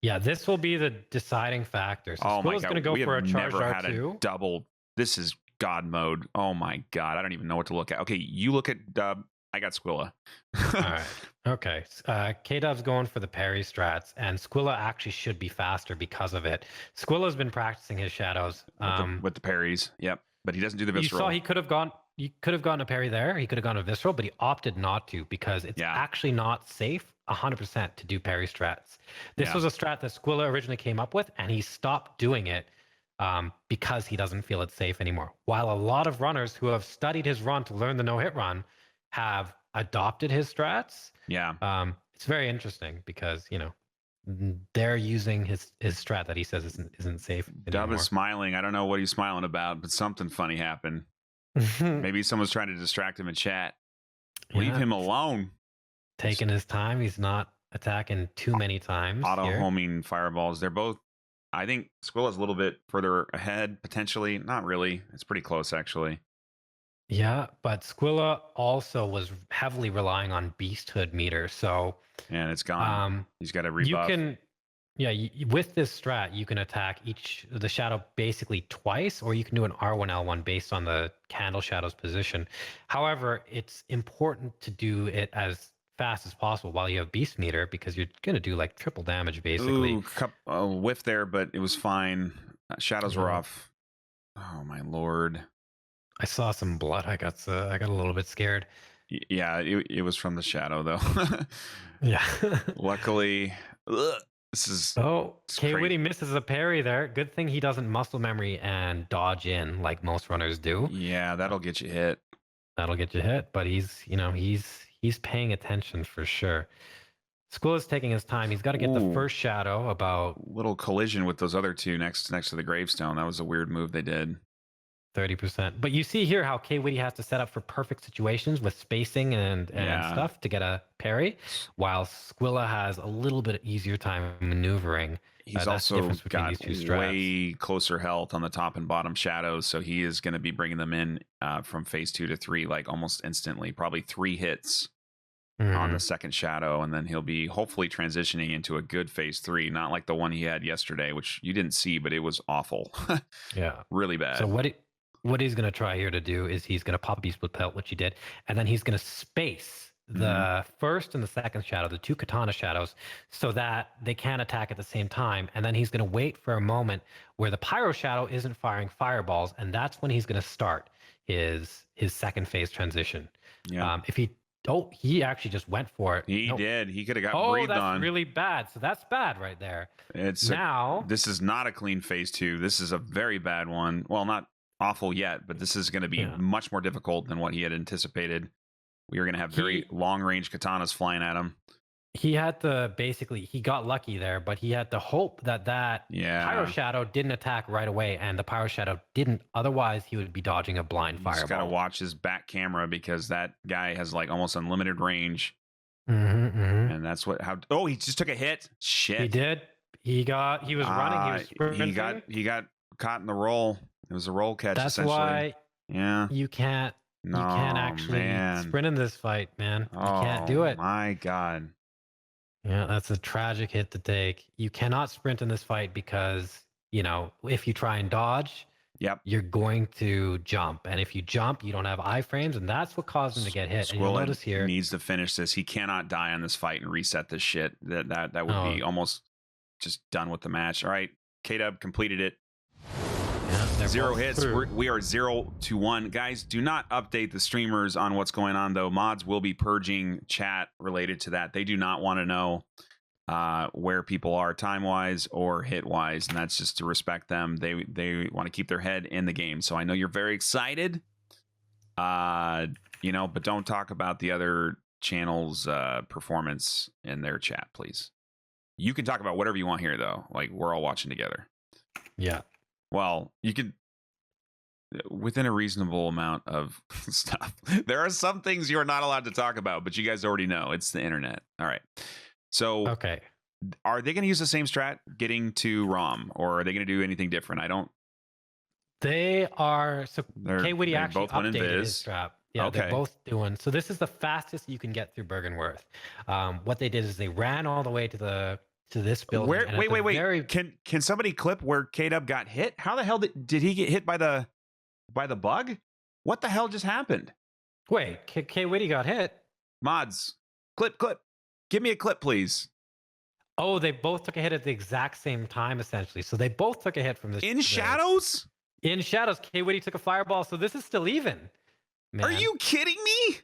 [SPEAKER 2] Yeah, this will be the deciding factor. So
[SPEAKER 1] Oh my
[SPEAKER 2] Squilla's
[SPEAKER 1] God.
[SPEAKER 2] going to go
[SPEAKER 1] we
[SPEAKER 2] for
[SPEAKER 1] have
[SPEAKER 2] a charge
[SPEAKER 1] never had
[SPEAKER 2] R2.
[SPEAKER 1] a double. This is God mode. Oh my God. I don't even know what to look at. Okay. You look at Dub. I got Squilla.
[SPEAKER 2] All right. Okay. K-Dub's going for the parry strats, and Squilla actually should be faster because of it. Squilla's been practicing his shadows.
[SPEAKER 1] with the parries. Yep. But he doesn't do the
[SPEAKER 2] You
[SPEAKER 1] visceral.
[SPEAKER 2] saw he could have gone a parry there. He could have gone a visceral, but he opted not to because it's
[SPEAKER 1] Yeah.
[SPEAKER 2] actually not safe 100% to do parry strats. This
[SPEAKER 1] Yeah.
[SPEAKER 2] was a strat that Squilla originally came up with, and he stopped doing it because he doesn't feel it's safe anymore. While a lot of runners who have studied his run to learn the no-hit run have adopted his strats.
[SPEAKER 1] Yeah.
[SPEAKER 2] It's very interesting because, you know, they're using his strat that he says isn't safe
[SPEAKER 1] Dub
[SPEAKER 2] anymore.
[SPEAKER 1] is smiling. I don't know what he's smiling about, but something funny happened. Maybe someone's trying to distract him in chat. Leave
[SPEAKER 2] Yeah.
[SPEAKER 1] him alone.
[SPEAKER 2] Taking his time. He's not attacking too many times.
[SPEAKER 1] Auto
[SPEAKER 2] here.
[SPEAKER 1] homing fireballs. They're both. I think Squilla's a little bit further ahead, potentially. Not really. It's pretty close, actually.
[SPEAKER 2] Yeah, but Squilla also was heavily relying on Beasthood meter. So
[SPEAKER 1] And it's gone. He's got to rebuff.
[SPEAKER 2] you can, yeah, with this strat, you can attack the shadow basically twice, or you can do an R1L1 based on the candle shadow's position. However, it's important to do it as fast as possible while you have Beast meter, because you're going to do like triple damage basically.
[SPEAKER 1] Ooh, whiff there, but it was fine. Shadows were off. Oh my lord.
[SPEAKER 2] I saw some blood. I got a little bit scared.
[SPEAKER 1] Yeah, it was from the shadow though.
[SPEAKER 2] Yeah.
[SPEAKER 1] Luckily, this is
[SPEAKER 2] Kwitty misses a parry there. Good thing he doesn't muscle memory and dodge in like most runners do.
[SPEAKER 1] Yeah, that'll get you hit.
[SPEAKER 2] That'll get you hit, but he's paying attention for sure. Squilla's taking his time. He's got to get the first shadow. About
[SPEAKER 1] little collision with those other two next to the gravestone. That was a weird move they did.
[SPEAKER 2] 30%. But you see here how Kwitty has to set up for perfect situations with spacing and stuff to get a parry, while Squilla has a little bit easier time maneuvering.
[SPEAKER 1] He's also got way closer health on the top and bottom shadows, so he is going to be bringing them in from phase 2 to 3 like almost instantly, probably 3 hits on the second shadow, and then he'll be hopefully transitioning into a good phase 3, not like the one he had yesterday, which you didn't see, but it was awful.
[SPEAKER 2] Yeah,
[SPEAKER 1] really bad.
[SPEAKER 2] So what he's going to try here to do is he's going to pop a Beast Split Pelt, which he did, and then he's going to space the first and the second shadow, the 2 katana shadows, so that they can attack at the same time. And then he's going to wait for a moment where the pyro shadow isn't firing fireballs, and that's when he's going to start his second phase transition.
[SPEAKER 1] Yeah.
[SPEAKER 2] He actually just went for it.
[SPEAKER 1] He did. He could have got breathed on.
[SPEAKER 2] Oh, that's really bad. So that's bad right there.
[SPEAKER 1] This is not a clean phase 2. This is a very bad one. Well, not awful yet, but this is going to be much more difficult than what he had anticipated. We are going to have very long range katanas flying at him.
[SPEAKER 2] He had to he got lucky there, but he had to hope that pyro shadow didn't attack right away, and the pyro shadow didn't. Otherwise, he would be dodging a blind fireball.
[SPEAKER 1] He's got to watch his back camera, because that guy has like almost unlimited range. And that's he just took a hit. Shit.
[SPEAKER 2] He did. He was running. He was sprinting.
[SPEAKER 1] He got caught in the roll. It was a roll catch.
[SPEAKER 2] That's why.
[SPEAKER 1] Yeah.
[SPEAKER 2] You can't actually sprint in this fight, man. You can't do it.
[SPEAKER 1] My God.
[SPEAKER 2] Yeah, that's a tragic hit to take. You cannot sprint in this fight because, if you try and dodge, you're going to jump. And if you jump, you don't have iframes, and that's what caused him to get hit. And you'll notice here,
[SPEAKER 1] needs to finish this. He cannot die on this fight and reset this shit. That would be almost just done with the match. All right, K-Dub completed it. 0 hits. We are 0-1. Guys, do not update the streamers on what's going on, though. Mods will be purging chat related to that. They do not want to know where people are time-wise or hit-wise, and that's just to respect them. They want to keep their head in the game. So I know you're very excited, but don't talk about the other channel's performance in their chat, please. You can talk about whatever you want here, though. Like, we're all watching together.
[SPEAKER 2] Yeah.
[SPEAKER 1] Well, you could, within a reasonable amount of stuff. There are some things you're not allowed to talk about, but you guys already know. It's the internet. All right. So, are they going to use the same strat getting to ROM, or are they going to do anything different?
[SPEAKER 2] They are. So, Kwitty actually
[SPEAKER 1] both
[SPEAKER 2] updated his strat. Yeah, they're both doing. So, this is the fastest you can get through Bergenworth. What they did is they ran all the way to this building.
[SPEAKER 1] Wait. Can somebody clip where K-Dub got hit? How the hell did he get hit by the bug? What the hell just happened?
[SPEAKER 2] Wait, Kwitty got hit.
[SPEAKER 1] Mods, clip. Give me a clip, please.
[SPEAKER 2] Oh, they both took a hit at the exact same time, essentially. So they both took a hit from this.
[SPEAKER 1] In shadows?
[SPEAKER 2] In shadows. Kwitty took a fireball, so this is still even. Man.
[SPEAKER 1] Are you kidding me?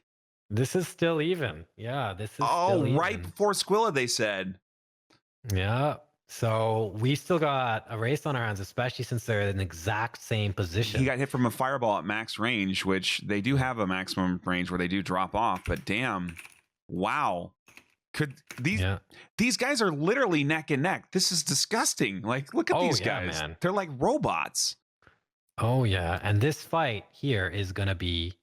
[SPEAKER 2] This is still even. Yeah, this is still even.
[SPEAKER 1] Right before Squilla, they said.
[SPEAKER 2] Yeah. So we still got a race on our hands, especially since they're in the exact same position.
[SPEAKER 1] He got hit from a fireball at max range, which they do have a maximum range where they do drop off, but damn. Wow. Could these guys are literally neck and neck. This is disgusting. Like, look at these guys. Man. They're like robots.
[SPEAKER 2] Oh yeah. And this fight here is going to be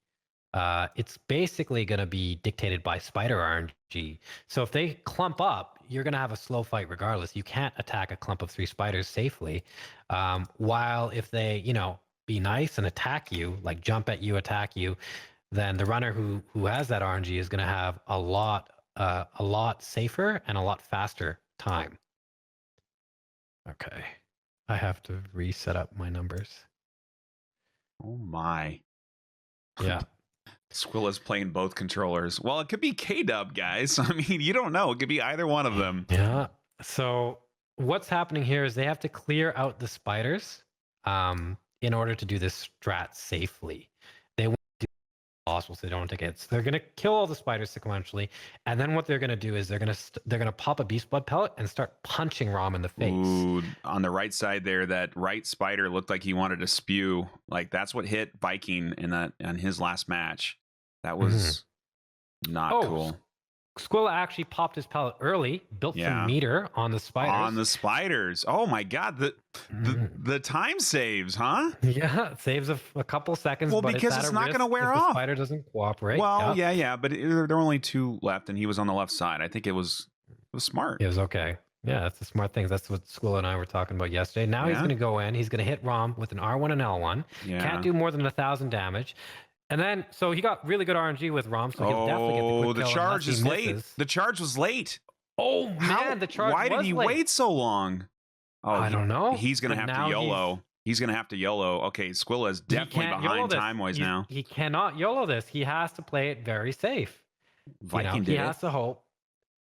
[SPEAKER 2] it's basically going to be dictated by spider RNG. So if they clump up, you're going to have a slow fight regardless. You can't attack a clump of 3 spiders safely. While if they, be nice and attack you, like jump at you, attack you, then the runner who has that RNG is going to have a lot safer and a lot faster time. Okay, I have to reset up my numbers.
[SPEAKER 1] Oh my.
[SPEAKER 2] Yeah.
[SPEAKER 1] Squilla's playing both controllers. Well, it could be K-Dub, guys. I mean, you don't know. It could be either one of them.
[SPEAKER 2] Yeah. So what's happening here is they have to clear out the spiders in order to do this strat safely. They want to do it possible so they don't take hits. They're going to kill all the spiders sequentially, and then what they're going to do is they're going to pop a beast blood pellet and start punching Rom in the face.
[SPEAKER 1] Ooh, on the right side there, that right spider looked like he wanted to spew. Like that's what hit Viking in his last match. That was not cool.
[SPEAKER 2] Squilla actually popped his pellet early, built some meter on the spiders.
[SPEAKER 1] On the spiders. Oh my god, the time saves, huh?
[SPEAKER 2] Yeah, it saves a couple seconds.
[SPEAKER 1] Well,
[SPEAKER 2] but
[SPEAKER 1] because it's not going to wear
[SPEAKER 2] if
[SPEAKER 1] off.
[SPEAKER 2] The spider doesn't cooperate.
[SPEAKER 1] Well, yeah, but there are only 2 left, and he was on the left side. I think it was smart.
[SPEAKER 2] It was okay. Yeah, that's the smart thing. That's what Squilla and I were talking about yesterday. Now he's going to go in. He's going to hit Rom with an R1 and L1.
[SPEAKER 1] Yeah.
[SPEAKER 2] Can't do more than 1,000 damage. And then, so he got really good RNG with Rom, so he'll definitely get the quick kill.
[SPEAKER 1] The charge is late. The charge was late.
[SPEAKER 2] Oh, man, the charge
[SPEAKER 1] Why did he wait so long? Oh,
[SPEAKER 2] I don't know.
[SPEAKER 1] He's going to have to YOLO. He's going to have to YOLO. Okay, Squilla is definitely behind time-wise now.
[SPEAKER 2] He cannot YOLO this. He has to play it very safe.
[SPEAKER 1] Viking did
[SPEAKER 2] He has to hope.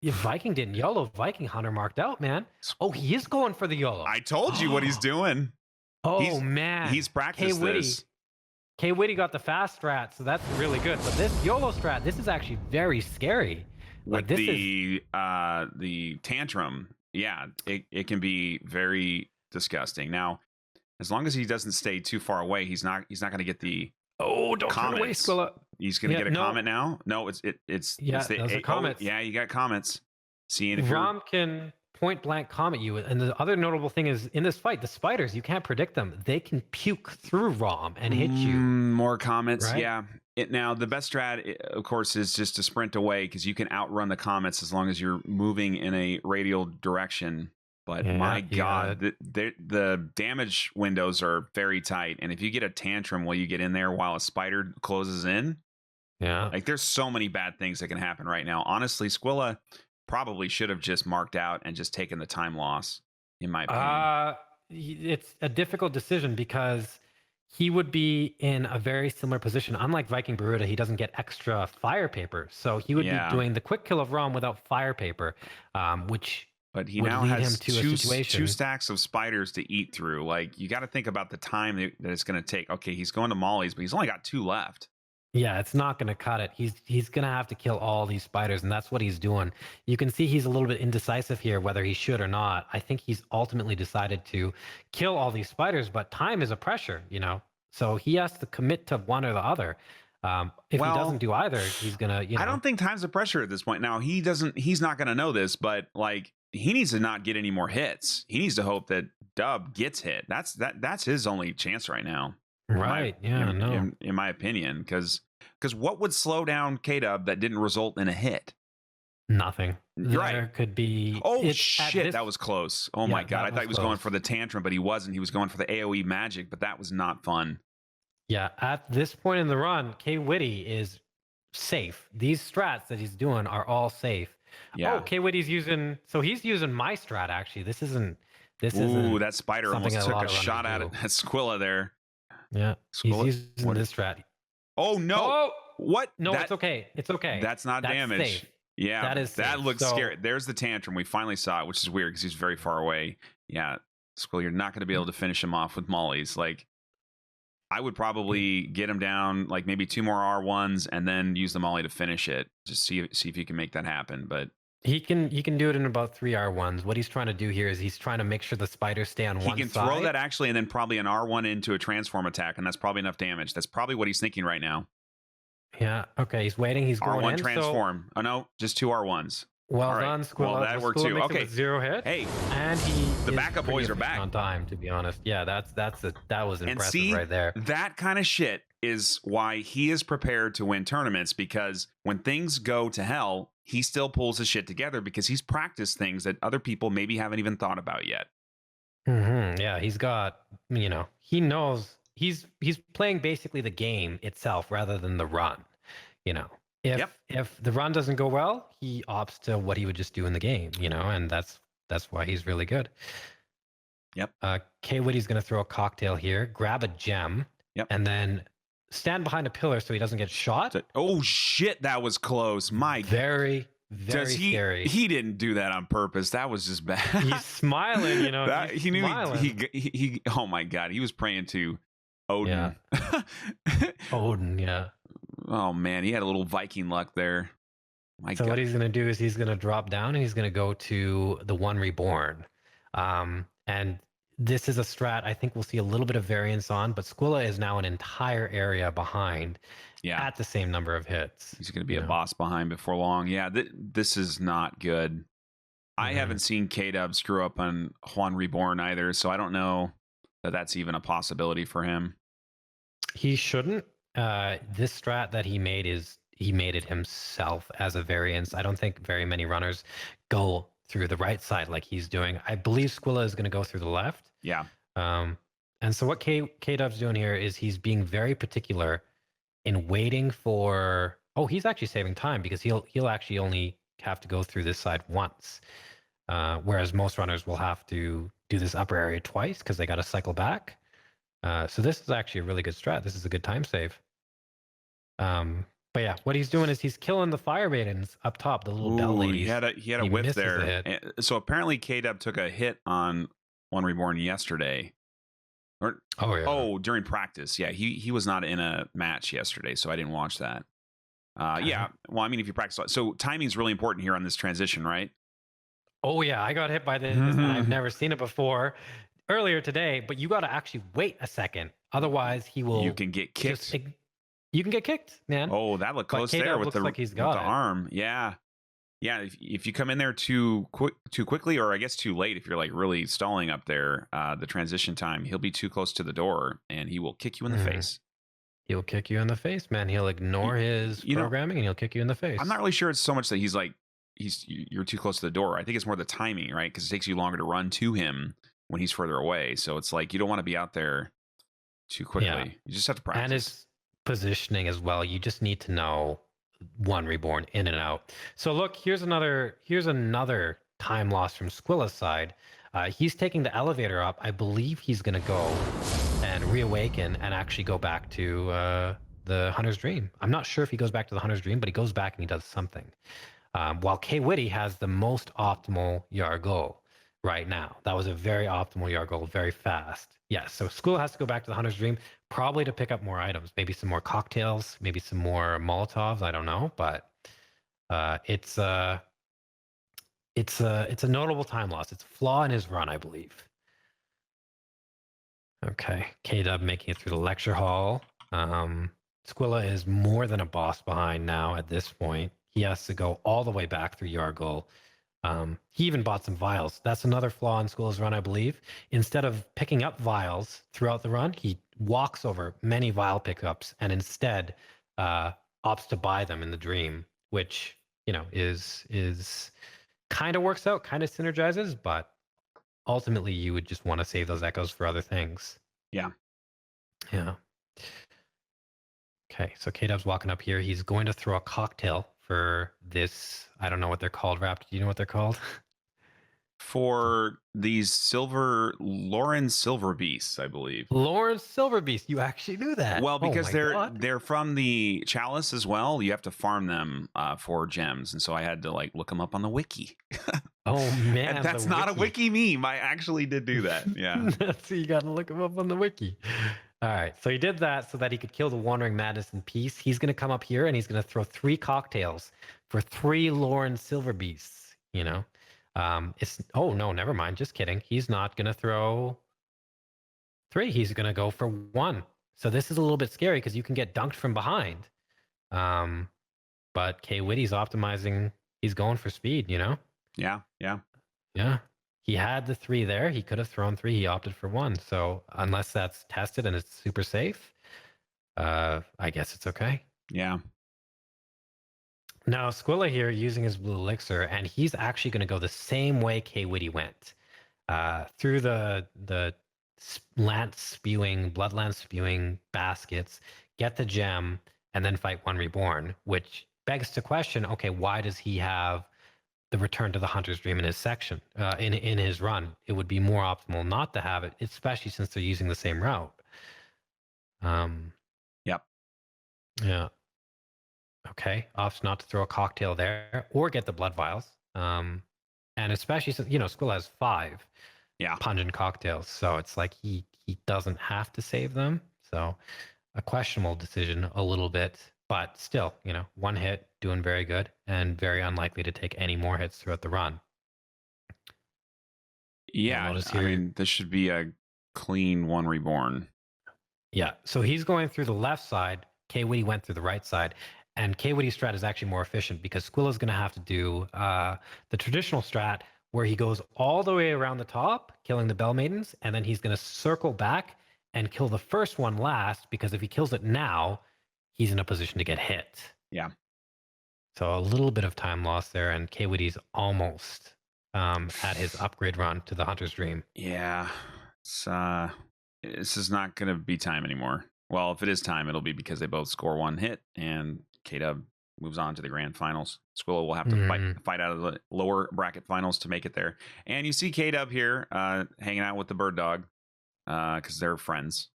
[SPEAKER 2] If Viking didn't YOLO, Viking Hunter marked out, man. Oh, he is going for the YOLO.
[SPEAKER 1] I told you what he's doing.
[SPEAKER 2] Oh, man.
[SPEAKER 1] He's practiced this.
[SPEAKER 2] Kwitty got the fast strat, so that's really good. But this YOLO strat, this is actually very scary.
[SPEAKER 1] Like the tantrum, yeah, it can be very disgusting. Now, as long as he doesn't stay too far away, he's not going to get the
[SPEAKER 2] don't turn away, Squilla.
[SPEAKER 1] He's going to get a comment now. No, it's
[SPEAKER 2] the comments.
[SPEAKER 1] Yeah, you got comments. Seeing if
[SPEAKER 2] Rom can point blank comment you, and the other notable thing is in this fight, the spiders, you can't predict them. They can puke through Rom and hit you.
[SPEAKER 1] More comments,
[SPEAKER 2] right?
[SPEAKER 1] Yeah. Now the best strat, of course, is just to sprint away because you can outrun the comets as long as you're moving in a radial direction. But my God, the damage windows are very tight, and if you get a tantrum while you get in there while a spider closes in, like there's so many bad things that can happen right now. Honestly, Squilla probably should have just marked out and just taken the time loss, in my opinion.
[SPEAKER 2] It's a difficult decision because he would be in a very similar position. Unlike Viking Baruda, he doesn't get extra fire paper. So he would be doing the quick kill of Rom without fire paper, which
[SPEAKER 1] but he now has two stacks of spiders to eat through. Like, you got to think about the time that it's going to take. Okay, he's going to Molly's, but he's only got 2 left.
[SPEAKER 2] Yeah, it's not going to cut it. He's going to have to kill all these spiders, and that's what he's doing. You can see he's a little bit indecisive here, whether he should or not. I think he's ultimately decided to kill all these spiders, but time is a pressure, So he has to commit to one or the other. If he doesn't do either, he's going to,
[SPEAKER 1] I don't think time's a pressure at this point. Now, he's not going to know this, but like, he needs to not get any more hits. He needs to hope that Dub gets hit. That's his only chance right now.
[SPEAKER 2] Right.
[SPEAKER 1] In my opinion, because what would slow down K-Dub that didn't result in a hit?
[SPEAKER 2] Nothing.
[SPEAKER 1] Right.
[SPEAKER 2] There could be.
[SPEAKER 1] Oh shit, that was close. Oh my God, I thought he was going for the tantrum, but he wasn't. He was going for the AOE magic, but that was not fun.
[SPEAKER 2] Yeah, at this point in the run, Kwitty is safe. These strats that he's doing are all safe.
[SPEAKER 1] Yeah.
[SPEAKER 2] Oh, Kwitty's using. So he's using my strat actually. This isn't.
[SPEAKER 1] Ooh, that spider almost took a shot at it. That Squilla there.
[SPEAKER 2] Yeah,
[SPEAKER 1] Squilla,
[SPEAKER 2] he's using this strat.
[SPEAKER 1] Oh no! Oh, what?
[SPEAKER 2] No, it's okay. It's okay.
[SPEAKER 1] That's not damage.
[SPEAKER 2] Safe.
[SPEAKER 1] Yeah,
[SPEAKER 2] that is safe.
[SPEAKER 1] That looks scary. There's the tantrum. We finally saw it, which is weird because he's very far away. Yeah, Squilla, you're not going to be able to finish him off with mollies. Like, I would probably get him down like maybe 2 more R1s and then use the molly to finish it. Just see if you can make that happen. But
[SPEAKER 2] he can do it in about 3 R1s. What he's trying to do here is he's trying to make sure the spiders stay on one side.
[SPEAKER 1] He can throw that actually, and then probably an R1 into a transform attack, and that's probably enough damage. That's probably what he's thinking right now.
[SPEAKER 2] Yeah. Okay. He's waiting. He's going
[SPEAKER 1] R1
[SPEAKER 2] in.
[SPEAKER 1] transform. Oh no, just 2 R1s.
[SPEAKER 2] Well done, Squilla.
[SPEAKER 1] Well, that worked too. Okay.
[SPEAKER 2] 0 hit.
[SPEAKER 1] Hey,
[SPEAKER 2] and
[SPEAKER 1] the backup boys are back
[SPEAKER 2] on time. To be honest, yeah, that was impressive
[SPEAKER 1] and see,
[SPEAKER 2] right there.
[SPEAKER 1] That kind of shit is why he is prepared to win tournaments, because when things go to hell, he still pulls his shit together because he's practiced things that other people maybe haven't even thought about yet.
[SPEAKER 2] Mm-hmm. Yeah, he's got, he knows he's playing basically the game itself rather than the run. You know, if the run doesn't go well, he opts to what he would just do in the game. You know, and that's why he's really good.
[SPEAKER 1] Yep.
[SPEAKER 2] Kwitty's going to throw a cocktail here, grab a gem, and then stand behind a pillar so he doesn't get shot.
[SPEAKER 1] Oh shit, that was close. My
[SPEAKER 2] very scary.
[SPEAKER 1] He didn't do that on purpose. That was just bad.
[SPEAKER 2] He's smiling, you know.
[SPEAKER 1] He knew he oh my god, he was praying to Odin.
[SPEAKER 2] Yeah. Odin, yeah.
[SPEAKER 1] Oh man, he had a little Viking luck there.
[SPEAKER 2] So what he's gonna do is he's gonna drop down and he's gonna go to the one reborn. And this is a strat I think we'll see a little bit of variance on, but Squilla is now an entire area behind at the same number of hits.
[SPEAKER 1] He's going to be a boss behind before long. Yeah, this is not good. I haven't seen K-Dub screw up on Juan Reborn either, so I don't know that that's even a possibility for him.
[SPEAKER 2] He shouldn't. This strat that he made it himself as a variance. I don't think very many runners go through the right side like he's doing. I believe Squilla is going to go through the left.
[SPEAKER 1] Yeah.
[SPEAKER 2] And so what K-Dub's doing here is he's being very particular in waiting for. Oh, he's actually saving time because he'll actually only have to go through this side once, whereas most runners will have to do this upper area twice because they got to cycle back. So this is actually a really good strat. This is a good time save. But yeah, what he's doing is he's killing the fire maidens up top, the little bell ladies.
[SPEAKER 1] He had a whiff there. So apparently K-Dub took a hit on One Reborn yesterday. During practice. Yeah, he was not in a match yesterday, so I didn't watch that. Yeah, well, I mean, if you practice, so timing's really important here on this transition, right?
[SPEAKER 2] Oh yeah, I got hit by this, and I've never seen it before. Earlier today, but you got to actually wait a second, otherwise he will.
[SPEAKER 1] You can get kicked.
[SPEAKER 2] You can get kicked, man.
[SPEAKER 1] Oh, that looked close there with the arm. Yeah. If you come in there too quickly, or I guess too late, if you're like really stalling up there, the transition time, he'll be too close to the door and he will kick you in the face.
[SPEAKER 2] He'll kick you in the face, man. He'll ignore his programming and he'll kick you in the face.
[SPEAKER 1] I'm not really sure it's so much that you're too close to the door. I think it's more the timing, right? Because it takes you longer to run to him when he's further away. So it's like you don't want to be out there too quickly. Yeah. You just have to practice.
[SPEAKER 2] And his positioning as well. You just need to know One Reborn in and out. So look, here's another time loss from Squilla's side. He's taking the elevator up. I believe he's going to go and reawaken and actually go back to the Hunter's Dream. I'm not sure if he goes back to the Hunter's Dream, but he goes back and he does something. While Kwitty has the most optimal yard goal right now. That was a very optimal yard goal, very fast. Yes, so Squilla has to go back to the Hunter's Dream, probably to pick up more items, maybe some more cocktails, maybe some more Molotovs. I don't know, but it's a notable time loss. It's a flaw in his run, I believe. Okay, K-Dub making it through the lecture hall. Squilla is more than a boss behind now at this point. He has to go all the way back through Yargul. He even bought some vials. That's another flaw in Squilla's run, I believe. Instead of picking up vials throughout the run, he walks over many vial pickups and instead opts to buy them in the dream, which, you know, is kind of works out, kind of synergizes, but ultimately you would just want to save those echoes for other things.
[SPEAKER 1] Yeah.
[SPEAKER 2] Yeah. Okay, so K-Dub's walking up here. He's going to throw a cocktail for this. I don't know what they're called, Rapt. Do you know what they're called?
[SPEAKER 1] For these Lauren Silver Beasts, I believe.
[SPEAKER 2] Lauren Silver Beasts. You actually knew that.
[SPEAKER 1] Well, because they're from the Chalice as well. You have to farm them for gems, and so I had to like look them up on the wiki.
[SPEAKER 2] Oh man,
[SPEAKER 1] and that's not a wiki meme. I actually did do that. Yeah.
[SPEAKER 2] So you got to look them up on the wiki. All right, so he did that so that he could kill the Wandering Madness in peace. He's going to come up here and he's going to throw 3 cocktails for 3 Lauren Silver Beasts. You know, oh no, never mind. Just kidding. He's not going to throw 3. He's going to go for 1. So this is a little bit scary because you can get dunked from behind. But Kwitty's optimizing. He's going for speed. You know.
[SPEAKER 1] Yeah.
[SPEAKER 2] He had the 3 there. He could have thrown 3. He opted for 1. So unless that's tested and it's super safe, I guess it's okay.
[SPEAKER 1] Yeah.
[SPEAKER 2] Now Squilla here using his blue elixir, and he's actually going to go the same way Kwitty went, through the lance spewing, blood lance spewing baskets, get the gem, and then fight one reborn, which begs to question, okay, why does he have the return to the Hunter's Dream in his section, in his run? It would be more optimal not to have it, especially since they're using the same route.
[SPEAKER 1] Yep.
[SPEAKER 2] Yeah. Okay. Opts not to throw a cocktail there or get the blood vials. And especially since, Squill has 5 pungent cocktails. So it's like he doesn't have to save them. So a questionable decision a little bit, but still, 1 hit, doing very good and very unlikely to take any more hits throughout the run.
[SPEAKER 1] Yeah. I mean, this should be a clean 1 reborn.
[SPEAKER 2] Yeah. So he's going through the left side. Kwitty went through the right side. And Kwitty's strat is actually more efficient because Squilla's going to have to do the traditional strat where he goes all the way around the top, killing the Bell Maidens, and then he's going to circle back and kill the first one last, because if he kills it now, he's in a position to get hit.
[SPEAKER 1] Yeah.
[SPEAKER 2] So a little bit of time lost there, and Kwitty's almost at his upgrade run to the Hunter's Dream.
[SPEAKER 1] Yeah. This is not going to be time anymore. Well, if it is time, it'll be because they both score 1 hit, and K-Dub moves on to the grand finals. Squilla will have to fight out of the lower bracket finals to make it there. And you see K-Dub here hanging out with the bird dog because they're friends.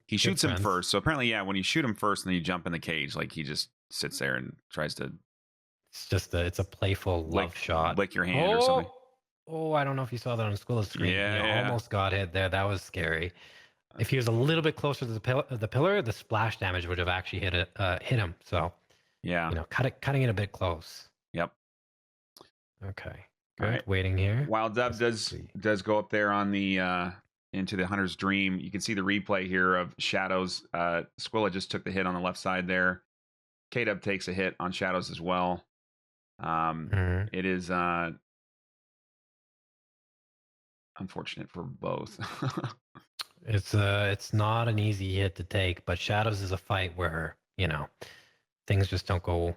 [SPEAKER 1] He shoots him first. So apparently, when you shoot him first and then you jump in the cage, like he just sits there and tries to...
[SPEAKER 2] It's a playful love shot.
[SPEAKER 1] Lick your hand or something.
[SPEAKER 2] Oh, I don't know if you saw that on Squilla's screen.
[SPEAKER 1] Yeah,
[SPEAKER 2] he almost got hit there. That was scary. If he was a little bit closer to the pillar, the splash damage would have actually hit him. So, cutting it a bit close.
[SPEAKER 1] Yep.
[SPEAKER 2] Okay. Good.
[SPEAKER 1] Right.
[SPEAKER 2] Waiting here.
[SPEAKER 1] While Dub does go up there on the into the Hunter's Dream, you can see the replay here of Shadows. Squilla just took the hit on the left side there. K-Dub takes a hit on Shadows as well. It is unfortunate for both.
[SPEAKER 2] It's not an easy hit to take, but Shadows is a fight where, things just don't go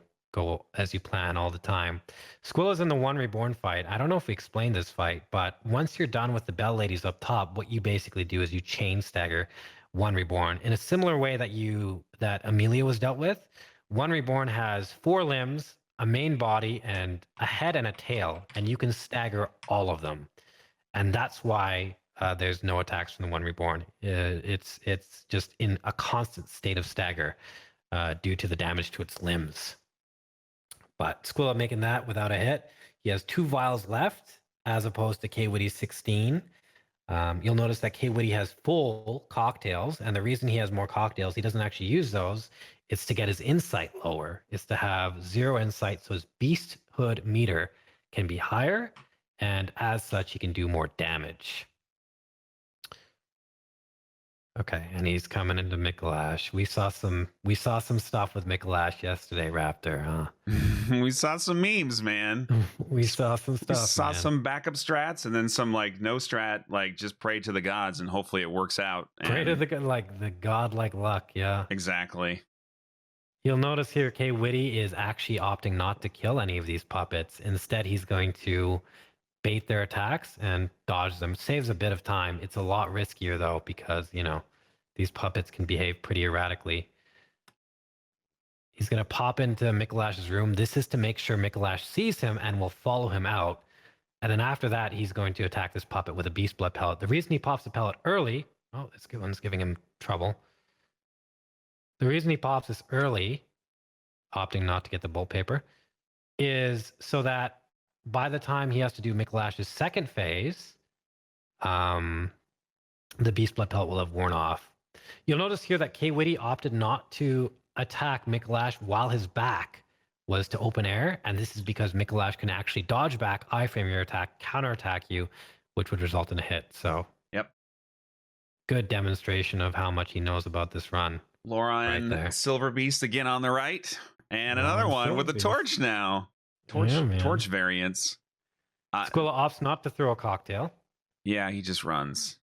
[SPEAKER 2] as you plan all the time. Squilla's in the 1 reborn fight. I don't know if we explained this fight, but once you're done with the Bell Ladies up top, what you basically do is you chain stagger 1 reborn in a similar way that Amelia was dealt with. 1 reborn has 4 limbs, a main body, and a head and a tail, and you can stagger all of them. And that's why there's no attacks from the 1 reborn. It's just in a constant state of stagger due to the damage to its limbs. But Squilla making that without a hit. He has 2 vials left as opposed to Kwitty's 16. You'll notice that Kwitty has full cocktails, and the reason he has more cocktails, he doesn't actually use those. It's to get his insight lower. It's to have 0 insight, so his beasthood meter can be higher, and as such, he can do more damage. Okay, and he's coming into Miclash. We saw some stuff with Miclash yesterday, Raptor, huh?
[SPEAKER 1] We saw some memes, man.
[SPEAKER 2] We saw some stuff.
[SPEAKER 1] We saw some backup strats and then some no strat, just pray to the gods and hopefully it works out.
[SPEAKER 2] Pray to the godlike luck, yeah.
[SPEAKER 1] Exactly.
[SPEAKER 2] You'll notice here Kwitty is actually opting not to kill any of these puppets. Instead, he's going to bait their attacks and dodge them. Saves a bit of time. It's a lot riskier though, because these puppets can behave pretty erratically. He's going to pop into Miclash's room. This is to make sure Miclash sees him and will follow him out. And then after that, he's going to attack this puppet with a beast blood pellet. The reason he pops the pellet early, this one's giving him trouble. The reason he pops this early, opting not to get the bolt paper, is so that by the time he has to do Miclash's second phase, the beast blood pellet will have worn off. You'll notice here that Kwitty opted not to attack Miclash while his back was to open air, and this is because Miclash can actually dodge back, iframe your attack, counterattack you, which would result in a hit. So,
[SPEAKER 1] yep,
[SPEAKER 2] good demonstration of how much he knows about this run.
[SPEAKER 1] Lauren, right, Silver Beast again on the right, and another one with a torch now. Torch variants.
[SPEAKER 2] Squilla opts not to throw a cocktail.
[SPEAKER 1] Yeah, he just runs.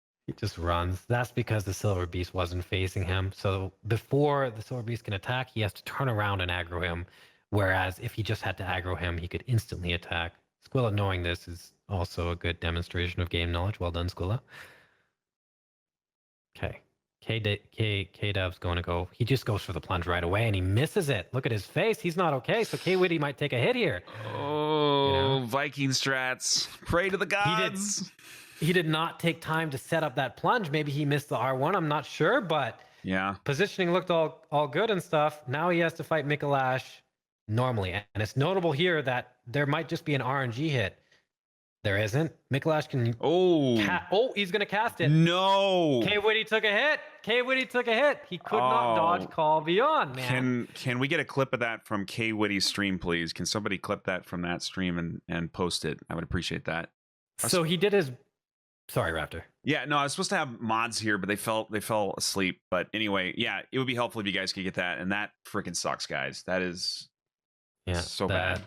[SPEAKER 2] That's because the Silver Beast wasn't facing him. So before the Silver Beast can attack, he has to turn around and aggro him. Whereas if he just had to aggro him, he could instantly attack. Squilla knowing this is also a good demonstration of game knowledge. Well done, Squilla. K-Dub's going to go. He just goes for the plunge right away, and he misses it. Look at his face. He's not okay. So Kwitty might take a hit here.
[SPEAKER 1] Oh, Viking strats. Pray to the gods.
[SPEAKER 2] He did not take time to set up that plunge. Maybe he missed the R1. I'm not sure, but
[SPEAKER 1] Yeah.
[SPEAKER 2] positioning looked all good and stuff. Now he has to fight Micrapt0r normally. And it's notable here that there might just be an RNG hit. There isn't. Micrapt0r can...
[SPEAKER 1] Oh.
[SPEAKER 2] he's going to cast it.
[SPEAKER 1] No.
[SPEAKER 2] Kwitty took a hit. Kwitty took a hit. He could not dodge call beyond, man.
[SPEAKER 1] Can we get a clip of that from Kwitty's stream, please? Can somebody clip that from that stream and post it? I would appreciate that.
[SPEAKER 2] So he did his... Sorry, Raptor.
[SPEAKER 1] Yeah, no, I was supposed to have mods here, but they fell asleep. But anyway, yeah, it would be helpful if you guys could get that. And that freaking sucks, guys. That is so bad.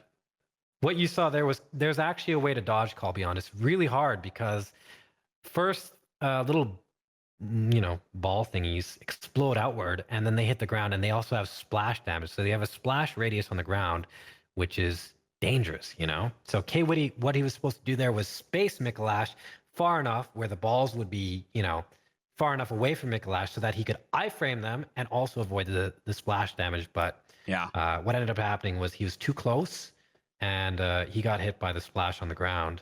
[SPEAKER 2] What you saw there's actually a way to dodge call beyond. It's really hard because first little ball thingies explode outward and then they hit the ground, and they also have splash damage. So they have a splash radius on the ground, which is dangerous, So Kwitty, what he was supposed to do there was space Micrapt0r far enough where the balls would be, far enough away from Micrapt0r so that he could iframe them and also avoid the splash damage. But
[SPEAKER 1] yeah,
[SPEAKER 2] what ended up happening was he was too close, and he got hit by the splash on the ground.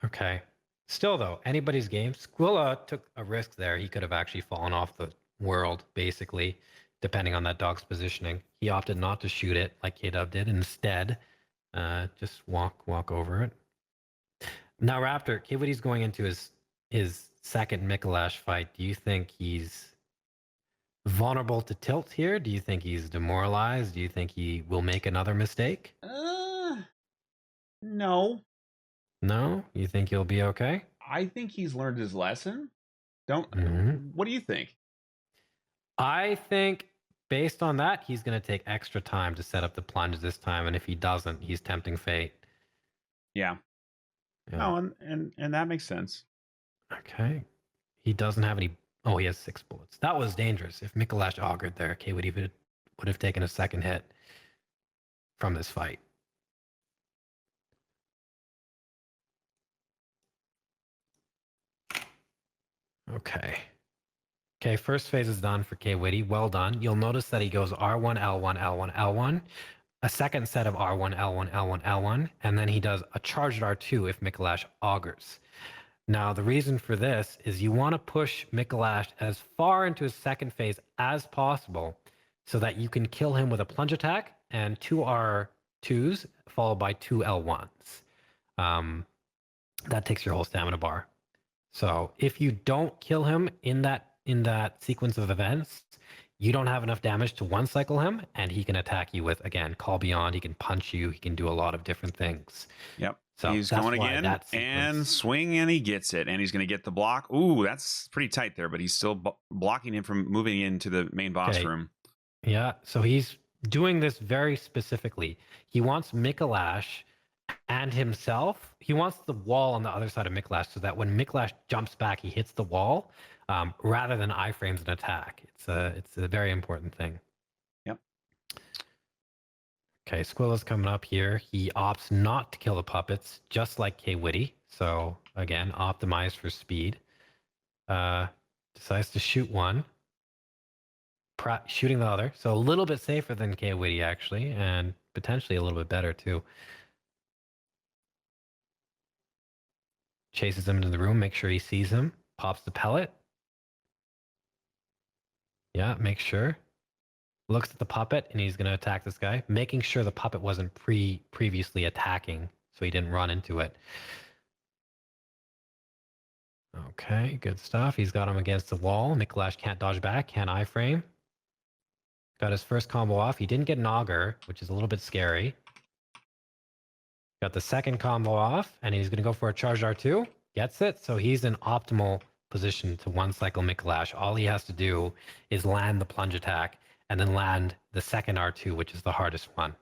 [SPEAKER 2] Okay. Still, though, anybody's game. Squilla took a risk there. He could have actually fallen off the world, basically, depending on that dog's positioning. He opted not to shoot it like K-Dub did. Instead, just walk over it. Now, Raptor, Kwitty's going into his second Micrapt0r fight. Do you think he's vulnerable to tilt here? Do you think he's demoralized? Do you think he will make another mistake?
[SPEAKER 1] No.
[SPEAKER 2] No? You think he'll be okay?
[SPEAKER 1] I think he's learned his lesson. What do you think?
[SPEAKER 2] I think based on that, he's going to take extra time to set up the plunge this time, and if he doesn't, he's tempting fate.
[SPEAKER 1] Yeah. No, and that makes sense.
[SPEAKER 2] Okay. He doesn't have any... Oh, he has 6 bullets. That was dangerous. If Micrapt0r augured there, Kwitty would have taken a second hit from this fight. Okay, first phase is done for Kwitty. Well done. You'll notice that he goes R1, L1, L1, L1, a second set of R1, L1, L1, L1, and then he does a charged R2 if Micrapt0r augurs. Now, the reason for this is you want to push Micrapt0r as far into his second phase as possible so that you can kill him with a plunge attack and 2 R2s followed by 2 L1s. That takes your whole stamina bar. So if you don't kill him in that sequence of events, you don't have enough damage to one cycle him, and he can attack you with, again, call beyond. He can punch you. He can do a lot of different things.
[SPEAKER 1] Yep.
[SPEAKER 2] So
[SPEAKER 1] he's going again and swing, and he gets it, and he's going to get the block. Ooh, that's pretty tight there, but he's still blocking him from moving into the main boss room.
[SPEAKER 2] Yeah, so he's doing this very specifically. He wants Micrapt0r and himself. He wants the wall on the other side of Micrapt0r so that when Micrapt0r jumps back, he hits the wall rather than iframes an attack. It's a very important thing.
[SPEAKER 1] Yep.
[SPEAKER 2] Okay, Squilla's coming up here. He opts not to kill the puppets, just like Kwitty. So again, optimized for speed. Decides to shoot one. Shooting the other. So a little bit safer than Kwitty, actually, and potentially a little bit better, too. Chases him into the room, makes sure he sees him. Pops the pellet. Yeah, make sure. Looks at the puppet, and he's going to attack this guy, making sure the puppet wasn't previously attacking, so he didn't run into it. Okay, good stuff. He's got him against the wall. Micrapt0r can't dodge back, can't iframe. Got his first combo off. He didn't get an augur, which is a little bit scary. Got the second combo off, and he's going to go for a charged R2. Gets it, so he's in optimal position to one cycle Micrapt0r. All he has to do is land the plunge attack and then land the second R2, which is the hardest one.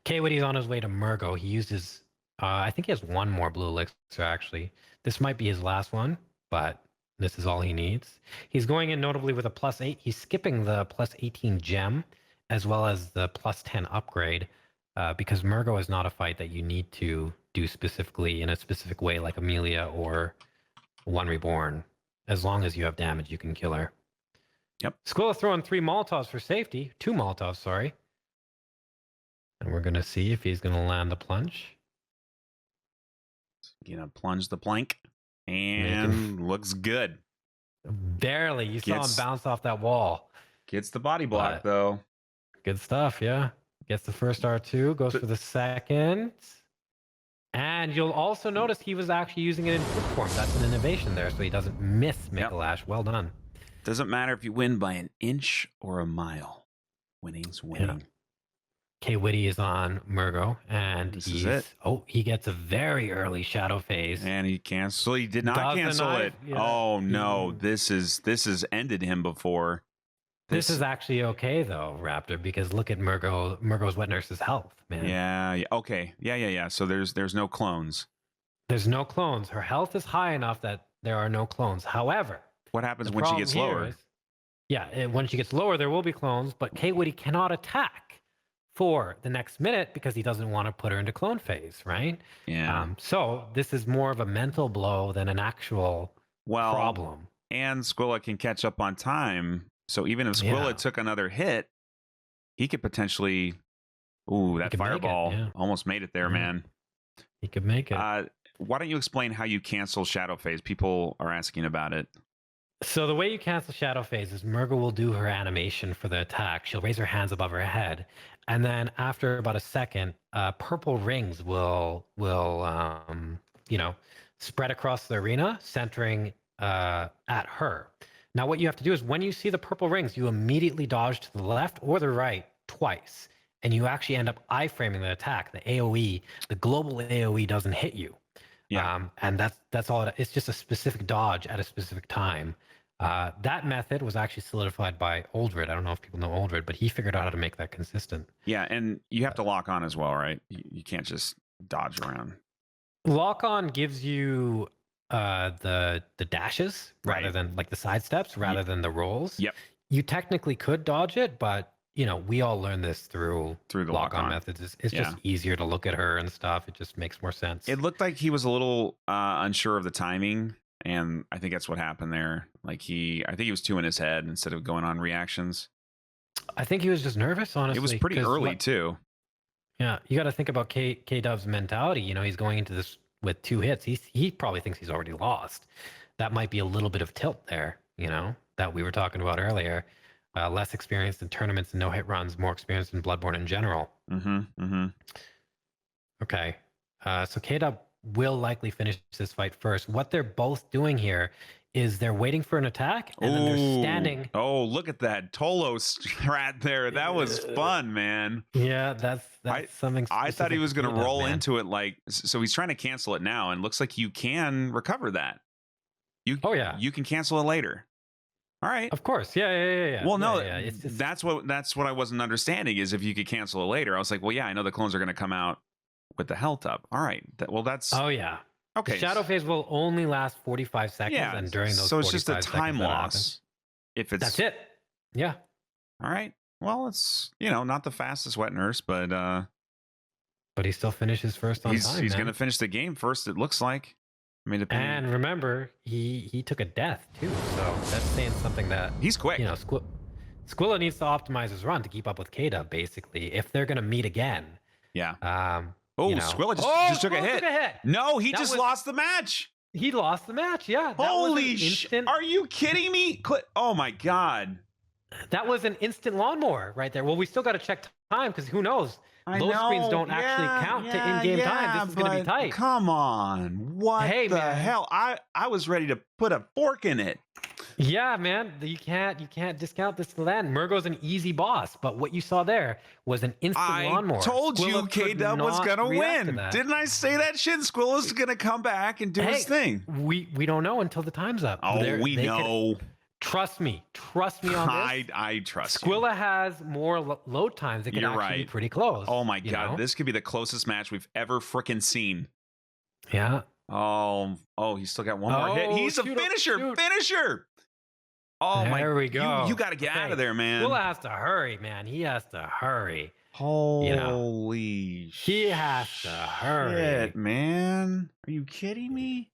[SPEAKER 2] Kwitty's on his way to Murgo. He used his, I think he has one more blue elixir, actually. This might be his last one, but this is all he needs. He's going in notably with a +8. He's skipping the +18 gem, as well as the +10 upgrade, because Murgo is not a fight that you need to do specifically in a specific way like Amelia or one reborn. As long as you have damage, you can kill her.
[SPEAKER 1] Yep.
[SPEAKER 2] Squilla throwing 3 Molotovs for safety. 2 Molotovs, sorry. And we're going to see if he's going to land the plunge.
[SPEAKER 1] Gonna plunge the plank. And looks good.
[SPEAKER 2] Barely. You saw him bounce off that wall.
[SPEAKER 1] Gets the body block, though.
[SPEAKER 2] Good stuff, yeah. Gets the first R2, goes for the second. And you'll also notice he was actually using it in quick form. That's an innovation there, so he doesn't miss Michel'lash. Well done.
[SPEAKER 1] Doesn't matter if you win by an inch or a mile. Winning's winning.
[SPEAKER 2] Kwitty is on Murgo, and
[SPEAKER 1] This is it.
[SPEAKER 2] he gets a very early shadow phase.
[SPEAKER 1] And he canceled. He did not cancel it.
[SPEAKER 2] Yeah.
[SPEAKER 1] Oh no, this has ended him before.
[SPEAKER 2] This is actually okay though, Raptor, because look at Murgo's wet nurse's health, man.
[SPEAKER 1] Yeah. Okay. Yeah. So there's no clones.
[SPEAKER 2] There's no clones. Her health is high enough that there are no clones. However,
[SPEAKER 1] What happens when she gets lower?
[SPEAKER 2] When she gets lower, there will be clones, but Kwitty cannot attack for the next minute because he doesn't want to put her into clone phase, right?
[SPEAKER 1] Yeah.
[SPEAKER 2] So this is more of a mental blow than an actual problem.
[SPEAKER 1] And Squilla can catch up on time. So even if Squilla took another hit, he could potentially. Ooh, that fireball almost made it there, man.
[SPEAKER 2] He could make it.
[SPEAKER 1] Why don't you explain how you cancel shadow phase? People are asking about it.
[SPEAKER 2] So the way you cancel shadow phase is Murgo will do her animation for the attack. She'll raise her hands above her head, and then after about a second, purple rings will spread across the arena, centering at her. Now, what you have to do is when you see the purple rings, you immediately dodge to the left or the right twice, and you actually end up iframing the attack. The AOE, the global AOE, doesn't hit you.
[SPEAKER 1] Yeah.
[SPEAKER 2] And that's all. It's just a specific dodge at a specific time. That method was actually solidified by Oldred. I don't know if people know Oldred, but he figured out how to make that consistent.
[SPEAKER 1] Yeah, and you have to lock on as well, right? You can't just dodge around.
[SPEAKER 2] Lock on gives you the dashes rather than like the side steps rather than the rolls.
[SPEAKER 1] Yep.
[SPEAKER 2] You technically could dodge it, but we all learn this through
[SPEAKER 1] the
[SPEAKER 2] lock on methods. It's just easier to look at her and stuff. It just makes more sense.
[SPEAKER 1] It looked like he was a little unsure of the timing, and I think that's what happened there. Like I think he was 2 in his head instead of going on reactions.
[SPEAKER 2] I think he was just nervous, honestly.
[SPEAKER 1] It was pretty early too.
[SPEAKER 2] Yeah, you got to think about K-Dub's mentality. He's going into this with 2 hits. He probably thinks he's already lost. That might be a little bit of tilt there, that we were talking about earlier. Less experienced in tournaments and no hit runs, more experienced in Bloodborne in general. Okay, so K-Dub will likely finish this fight first. What they're both doing here is they're waiting for an attack, and then they're standing.
[SPEAKER 1] Oh, look at that Tolo strat there. That was fun, man.
[SPEAKER 2] Yeah, that's something.
[SPEAKER 1] I thought he was going to roll into it so he's trying to cancel it now, and looks like you can recover that. You can cancel it later. All right.
[SPEAKER 2] Of course. Yeah.
[SPEAKER 1] Well, no, it's just... that's what I wasn't understanding is if you could cancel it later. I was like, well, yeah, I know the clones are going to come out with the health up. All right. That's.
[SPEAKER 2] Oh yeah.
[SPEAKER 1] Okay.
[SPEAKER 2] The shadow phase will only last 45 seconds, and during those,
[SPEAKER 1] so it's just a time loss.
[SPEAKER 2] That's it. Yeah.
[SPEAKER 1] All right. Well, it's not the fastest wet nurse, but
[SPEAKER 2] he still finishes first on time.
[SPEAKER 1] He's going to finish the game first. It looks like. I mean,
[SPEAKER 2] and remember, he took a death too, so that's saying something that
[SPEAKER 1] he's quick.
[SPEAKER 2] Squilla needs to optimize his run to keep up with K-Dub, basically, if they're going to meet again.
[SPEAKER 1] Yeah. Squilla just took a hit. No, he just lost the match.
[SPEAKER 2] He lost the match. Yeah.
[SPEAKER 1] Holy shit! Are you kidding me? Oh my god.
[SPEAKER 2] That was an instant lawnmower right there. Well, we still got to check time because who knows? Those screens don't actually count to in-game time. This is going to be tight.
[SPEAKER 1] Come on. What the hell? I was ready to put a fork in it.
[SPEAKER 2] Yeah, man. You can't discount this land. Murgo's an easy boss, but what you saw there was an instant lawnmower.
[SPEAKER 1] I told you K-Dub was going to win. Didn't I say that shit? Squilla's going to come back and do his thing.
[SPEAKER 2] We don't know until the time's up.
[SPEAKER 1] Oh, we know.
[SPEAKER 2] Trust me on this.
[SPEAKER 1] I trust
[SPEAKER 2] Squilla has more load times. It can actually be pretty close.
[SPEAKER 1] Oh my god, this could be the closest match we've ever freaking seen.
[SPEAKER 2] Yeah.
[SPEAKER 1] Oh, he's still got one more hit. He's a finisher. Finisher. Oh
[SPEAKER 2] there we go.
[SPEAKER 1] You got to get out of there, man.
[SPEAKER 2] Squilla has to hurry, man. He has to hurry.
[SPEAKER 1] Holy
[SPEAKER 2] shit. He has to hurry.
[SPEAKER 1] Man. Are you kidding me?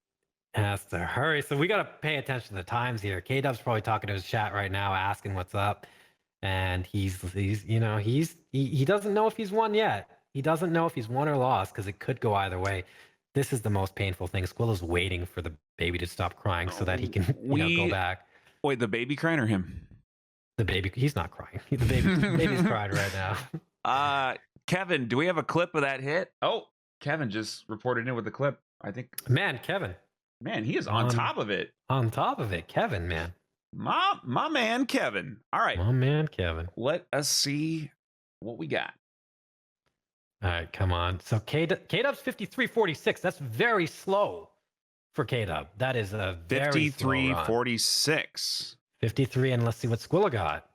[SPEAKER 2] Has to hurry. So we got to pay attention to the times here. K-Dub's probably talking to his chat right now, asking what's up. And he's you know, he doesn't know if he's won yet. He doesn't know if he's won or lost because it could go either way. This is the most painful thing. Squilla's waiting for the baby to stop crying so that he can go back.
[SPEAKER 1] Wait, the baby crying or him?
[SPEAKER 2] The baby, he's not crying. The baby's crying right now.
[SPEAKER 1] Kevin, do we have a clip of that hit? Oh, Kevin just reported in with the clip. I think.
[SPEAKER 2] Man, Kevin.
[SPEAKER 1] Man, he is on top of it.
[SPEAKER 2] On top of it, Kevin, man.
[SPEAKER 1] My man, Kevin. All right.
[SPEAKER 2] My man, Kevin.
[SPEAKER 1] Let us see what we got.
[SPEAKER 2] All right, come on. So K-Dub's 53.46. That's very slow for K-Dub. That is a very
[SPEAKER 1] 53.46.
[SPEAKER 2] 53, and let's see what Squilla got.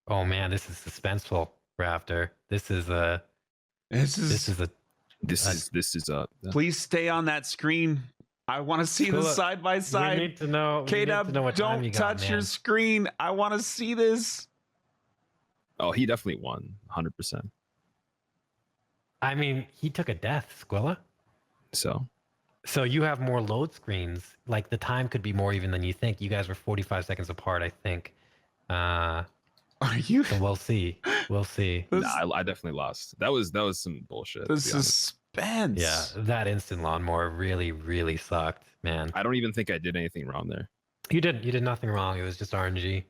[SPEAKER 2] Oh man, this is suspenseful, Raptor. This is
[SPEAKER 1] Please stay on that screen. I want to see this side by side.
[SPEAKER 2] We need to know.
[SPEAKER 1] K-Dub, don't touch your screen. I want to see this.
[SPEAKER 3] Oh, he definitely won 100%.
[SPEAKER 2] I mean, he took a death, Squilla.
[SPEAKER 3] So
[SPEAKER 2] you have more load screens. Like the time could be more even than you think. You guys were 45 seconds apart, I think.
[SPEAKER 1] Are you?
[SPEAKER 2] So we'll see. We'll see.
[SPEAKER 3] Nah, I definitely lost. That was some bullshit.
[SPEAKER 1] The suspense.
[SPEAKER 2] Yeah, that instant lawnmower really, really sucked, man.
[SPEAKER 3] I don't even think I did anything wrong there.
[SPEAKER 2] You did nothing wrong. It was just RNG.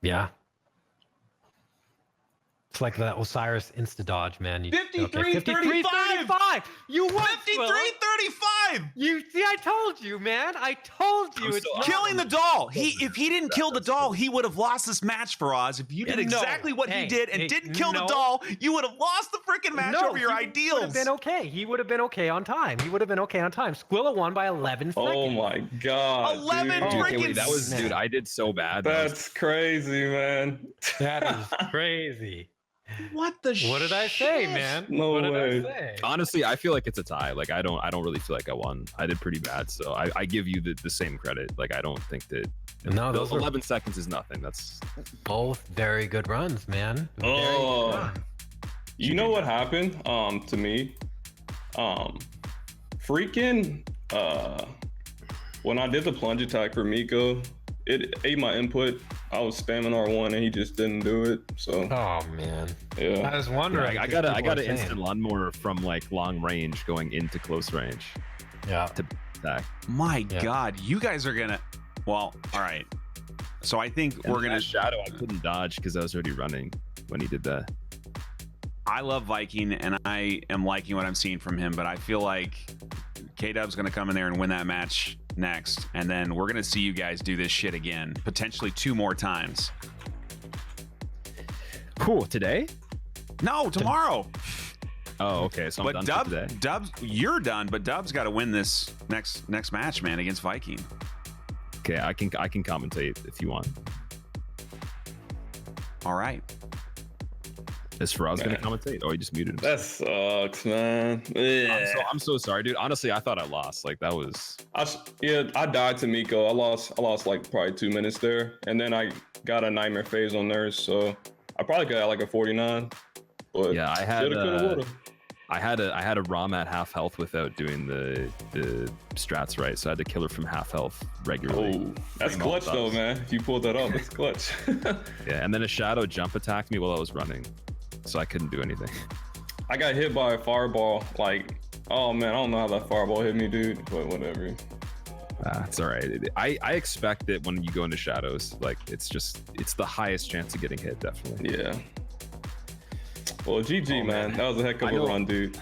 [SPEAKER 2] Yeah. It's like that Osiris insta dodge, man.
[SPEAKER 1] 53-35.
[SPEAKER 2] You won.
[SPEAKER 1] 53-35.
[SPEAKER 2] You see, I told you, man. I told you. It's
[SPEAKER 1] killing the doll. If he didn't kill the doll, he would have lost this match, Faraz. If you did exactly what he did and didn't kill the doll, you would have lost the freaking match over your ideals.
[SPEAKER 2] He would have been okay. He would have been okay on time. Squilla won by 11 seconds.
[SPEAKER 5] Oh my god.
[SPEAKER 1] 11 freaking.
[SPEAKER 3] That was, dude. I did so bad.
[SPEAKER 5] That's crazy, man.
[SPEAKER 2] That is crazy.
[SPEAKER 1] What shit?
[SPEAKER 2] What did I say, man?
[SPEAKER 5] No
[SPEAKER 2] what
[SPEAKER 5] way.
[SPEAKER 2] Did I say?
[SPEAKER 3] Honestly, I feel like it's a tie. Like I don't really feel like I won. I did pretty bad, so I give you the same credit. Like I don't think that.
[SPEAKER 2] No, those
[SPEAKER 3] 11 seconds is nothing. That's
[SPEAKER 2] both very good runs, man.
[SPEAKER 5] You know what happened? To me, freaking when I did the plunge attack for Miko, it ate my input. I was spamming R1 and he just didn't do it. So.
[SPEAKER 2] Oh man.
[SPEAKER 5] Yeah.
[SPEAKER 2] I was wondering.
[SPEAKER 3] Yeah, I got an instant lawnmower from like long range going into close range.
[SPEAKER 2] Yeah.
[SPEAKER 3] To attack.
[SPEAKER 1] My God, you guys are gonna. Well, all right. So I think we're gonna
[SPEAKER 3] shadow. I couldn't dodge because I was already running when he did that.
[SPEAKER 1] I love Viking and I am liking what I'm seeing from him, but I feel like K-Dub's gonna come in there and win that match next, and then we're gonna see you guys do this shit again, potentially 2 more times.
[SPEAKER 3] Cool. Today?
[SPEAKER 1] No, tomorrow.
[SPEAKER 3] Oh, okay. So I'm done for today.
[SPEAKER 1] Dubs, you're done, but Dub's got to win this next match, man, against Viking.
[SPEAKER 3] Okay, I can commentate if you want.
[SPEAKER 1] All right.
[SPEAKER 3] Is Faraz gonna commentate? Oh, he just muted himself.
[SPEAKER 5] That sucks, man.
[SPEAKER 3] I'm so sorry, dude. Honestly, I thought I lost. Like that was.
[SPEAKER 5] I died to Miko. I lost like probably 2 minutes there, and then I got a nightmare phase on Nurse, so I probably got like a 49. But
[SPEAKER 3] yeah, I had a ROM at half health without doing the strats right, so I had to kill her from half health regularly.
[SPEAKER 5] Oh, that's clutch though, man. If you pulled that off, that's clutch.
[SPEAKER 3] Yeah, and then a shadow jump attacked me while I was running, so I couldn't do anything.
[SPEAKER 5] I got hit by a fireball. Like, oh man, I don't know how that fireball hit me, dude. But whatever.
[SPEAKER 3] It's all right. I expect that when you go into shadows, like it's the highest chance of getting hit, definitely.
[SPEAKER 5] Yeah. Well, GG, man. That was a heck of a run, dude.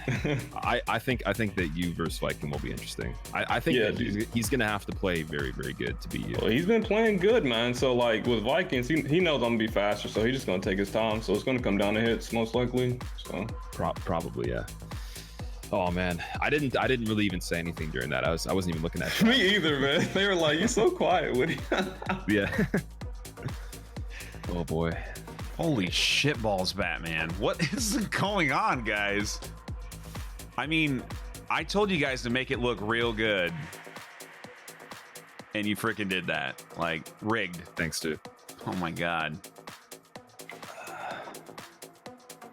[SPEAKER 3] I think that you versus Viking will be interesting. I think that he's gonna have to play very, very good to beat you.
[SPEAKER 5] Well, he's been playing good, man. So like with Vikings, he knows I'm gonna be faster, so he's just gonna take his time. So it's gonna come down to hits most likely. So
[SPEAKER 3] probably, yeah. Oh man, I didn't really even say anything during that. I wasn't even looking at
[SPEAKER 5] me either, man. They were like, "You're so quiet, Woody."
[SPEAKER 3] Yeah. Oh boy.
[SPEAKER 1] Holy shit balls, Batman. What is going on, guys? I mean, I told you guys to make it look real good. And you freaking did that. Like, rigged.
[SPEAKER 3] Thanks, dude.
[SPEAKER 1] Oh my God.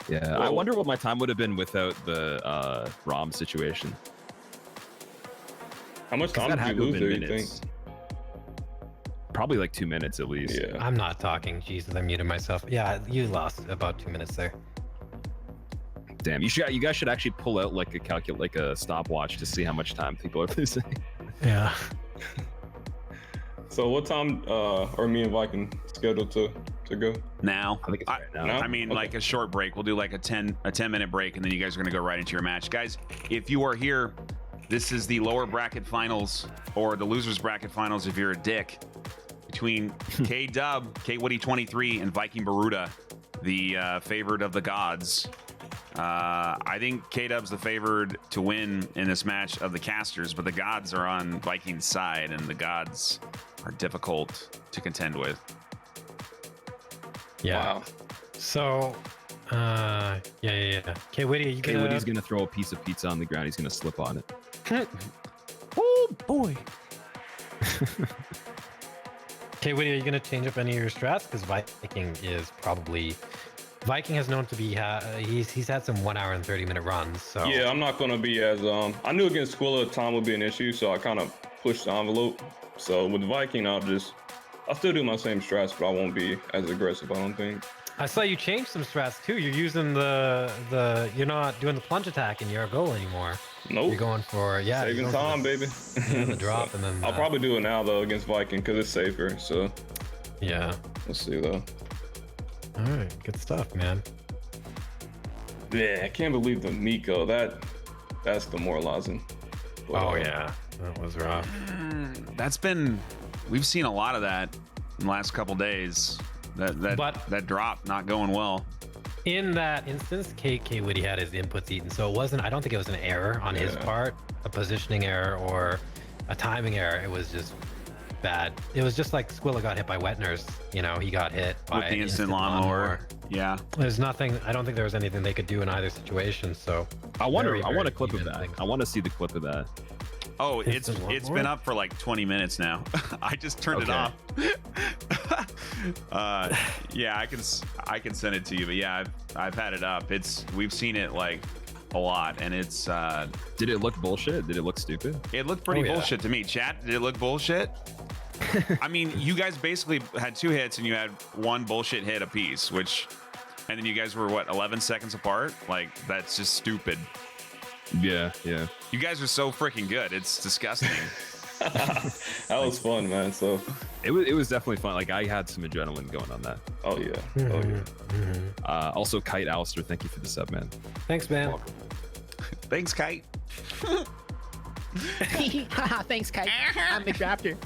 [SPEAKER 3] Yeah, I wonder what my time would have been without the ROM situation.
[SPEAKER 5] How much
[SPEAKER 3] 'Cause
[SPEAKER 5] time
[SPEAKER 3] that
[SPEAKER 5] did
[SPEAKER 3] had
[SPEAKER 5] you
[SPEAKER 3] to have
[SPEAKER 5] lose
[SPEAKER 3] been
[SPEAKER 5] there, you think?
[SPEAKER 3] minutes. Probably like 2 minutes at least.
[SPEAKER 5] Yeah.
[SPEAKER 2] I'm not talking. Jesus, I muted myself. Yeah, you lost about 2 minutes there.
[SPEAKER 3] Damn, you guys should actually pull out like a stopwatch to see how much time people are losing.
[SPEAKER 2] Yeah.
[SPEAKER 5] So what time are me and Viking scheduled to go?
[SPEAKER 1] Now,
[SPEAKER 3] I think it's right now.
[SPEAKER 5] No?
[SPEAKER 1] I mean,
[SPEAKER 5] Okay.
[SPEAKER 1] like a short break. We'll do like a 10-minute break, and then you guys are gonna go right into your match. Guys, if you are here, this is the lower bracket finals, or the losers bracket finals if you're a dick, between K-Dub, Kwitty23, and Viking Baruda, the favored of the gods. I think K-Dub's the favored to win in this match of the casters, but the gods are on Viking's side, and the gods are difficult to contend with.
[SPEAKER 2] Yeah.
[SPEAKER 5] Wow.
[SPEAKER 2] So, yeah. Kwitty, are you
[SPEAKER 3] Okay,
[SPEAKER 2] gonna...
[SPEAKER 3] Woody's gonna throw a piece of pizza on the ground. He's gonna slip on it.
[SPEAKER 1] Oh boy.
[SPEAKER 2] Kwitty, are you gonna change up any of your strats? Because Viking is probably... Viking has known to be... he's had some 1 hour and 30-minute runs, so...
[SPEAKER 5] Yeah, I'm not gonna be as I knew against Squilla time would be an issue, so I kind of pushed the envelope. So with Viking, I'll still do my same strats, but I won't be as aggressive, I don't think.
[SPEAKER 2] I saw you change some strats too. You're using you're not doing the plunge attack in your goal anymore.
[SPEAKER 5] Nope.
[SPEAKER 2] You're going for
[SPEAKER 5] Saving time, baby.
[SPEAKER 2] The drop and then
[SPEAKER 5] I'll probably do it now though against Viking because it's safer. So
[SPEAKER 2] yeah.
[SPEAKER 5] let's see though.
[SPEAKER 2] All right, good stuff, man.
[SPEAKER 5] Yeah, I can't believe the Miko. That's demoralizing. But,
[SPEAKER 2] Oh yeah, that was rough.
[SPEAKER 1] We've seen a lot of that in the last couple days. That drop not going well.
[SPEAKER 2] In that instance, Kwitty had his inputs eaten, so it wasn't. I don't think it was an error on his part, a positioning error or a timing error. It was just bad. It was just like Squilla got hit by wet nurse. You know, he got hit by
[SPEAKER 1] With the instant lawnmower. Yeah.
[SPEAKER 2] There's nothing. I don't think there was anything they could do in either situation. So
[SPEAKER 3] I want
[SPEAKER 2] very,
[SPEAKER 3] a
[SPEAKER 2] very
[SPEAKER 3] clip of
[SPEAKER 2] even
[SPEAKER 3] that.
[SPEAKER 2] things.
[SPEAKER 3] I want to see the clip of that.
[SPEAKER 1] Oh, it's
[SPEAKER 2] Instant lawnmower?
[SPEAKER 1] been up for like 20 minutes now. I just turned it
[SPEAKER 3] Okay.
[SPEAKER 1] off. Yeah, I can send it to you, but yeah, I've had it up. We've seen it like a lot, and it's
[SPEAKER 3] Did it look bullshit? Did it look stupid?
[SPEAKER 1] it looked pretty
[SPEAKER 2] Oh, yeah.
[SPEAKER 1] bullshit to me. Chat, did it look bullshit? I mean, you guys basically had 2 hits and you had 1 bullshit hit apiece, and then you guys were what, 11 seconds apart? Like, that's just stupid.
[SPEAKER 3] Yeah.
[SPEAKER 1] You guys are so freaking good. It's disgusting.
[SPEAKER 5] that was fun, man. So
[SPEAKER 3] It was definitely fun. Like I had some adrenaline going on that.
[SPEAKER 5] oh yeah.
[SPEAKER 3] Also, Kite Alistair, thank you for the sub, man.
[SPEAKER 2] thanks, man.
[SPEAKER 1] Thanks, Kite.
[SPEAKER 6] Thanks, Kite. I'm Mcrapt0r.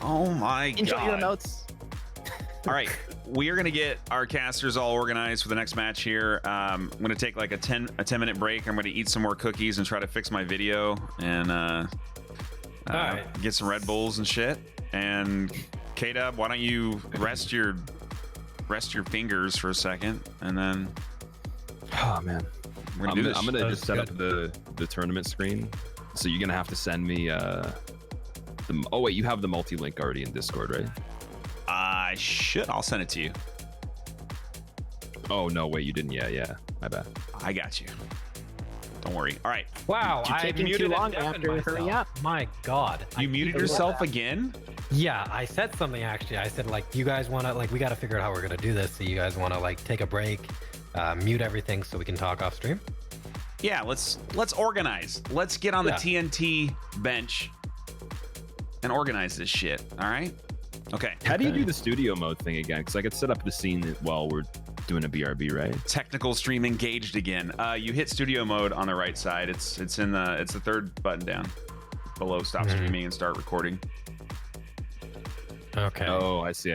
[SPEAKER 1] Oh my
[SPEAKER 6] Enjoy
[SPEAKER 1] god.
[SPEAKER 6] your notes.
[SPEAKER 1] All right, we are going to get our casters all organized for the next match here. I'm going to take like a 10-minute break. I'm going to eat some more cookies and try to fix my video and
[SPEAKER 2] right.
[SPEAKER 1] get some Red Bulls and shit. And K-Dub, why don't you rest your fingers for a second, and then
[SPEAKER 3] Oh man,
[SPEAKER 1] we're going to do this.
[SPEAKER 3] I'm gonna
[SPEAKER 2] That's
[SPEAKER 3] just set up the tournament screen. So you're gonna have to send me oh wait, you have the multi-link already in Discord, right?
[SPEAKER 1] I should. I'll send it to you.
[SPEAKER 3] Oh no, wait, you didn't. Yeah, my bad.
[SPEAKER 1] I got you. Don't worry. All right.
[SPEAKER 2] Wow,
[SPEAKER 6] You're
[SPEAKER 2] I
[SPEAKER 6] taking
[SPEAKER 2] muted
[SPEAKER 6] too long,
[SPEAKER 2] and deafened
[SPEAKER 6] Raptor. Hurry
[SPEAKER 2] myself.
[SPEAKER 6] up.
[SPEAKER 2] My God.
[SPEAKER 1] You muted yourself again?
[SPEAKER 2] Yeah, I said something actually. I said like, you guys want to like, we got to figure out how we're gonna do this. So you guys want to like take a break, mute everything so we can talk off stream.
[SPEAKER 1] Yeah, let's organize. Let's get on the
[SPEAKER 2] Yeah.
[SPEAKER 1] TNT bench and organize this shit. All right. Okay.
[SPEAKER 3] How do you do the studio mode thing again? Because I could set up the scene while we're doing a BRB, right?
[SPEAKER 1] Technical stream engaged again. You hit studio mode on the right side. It's the third button down below stop streaming and start recording.
[SPEAKER 2] Okay.
[SPEAKER 3] Oh, I see.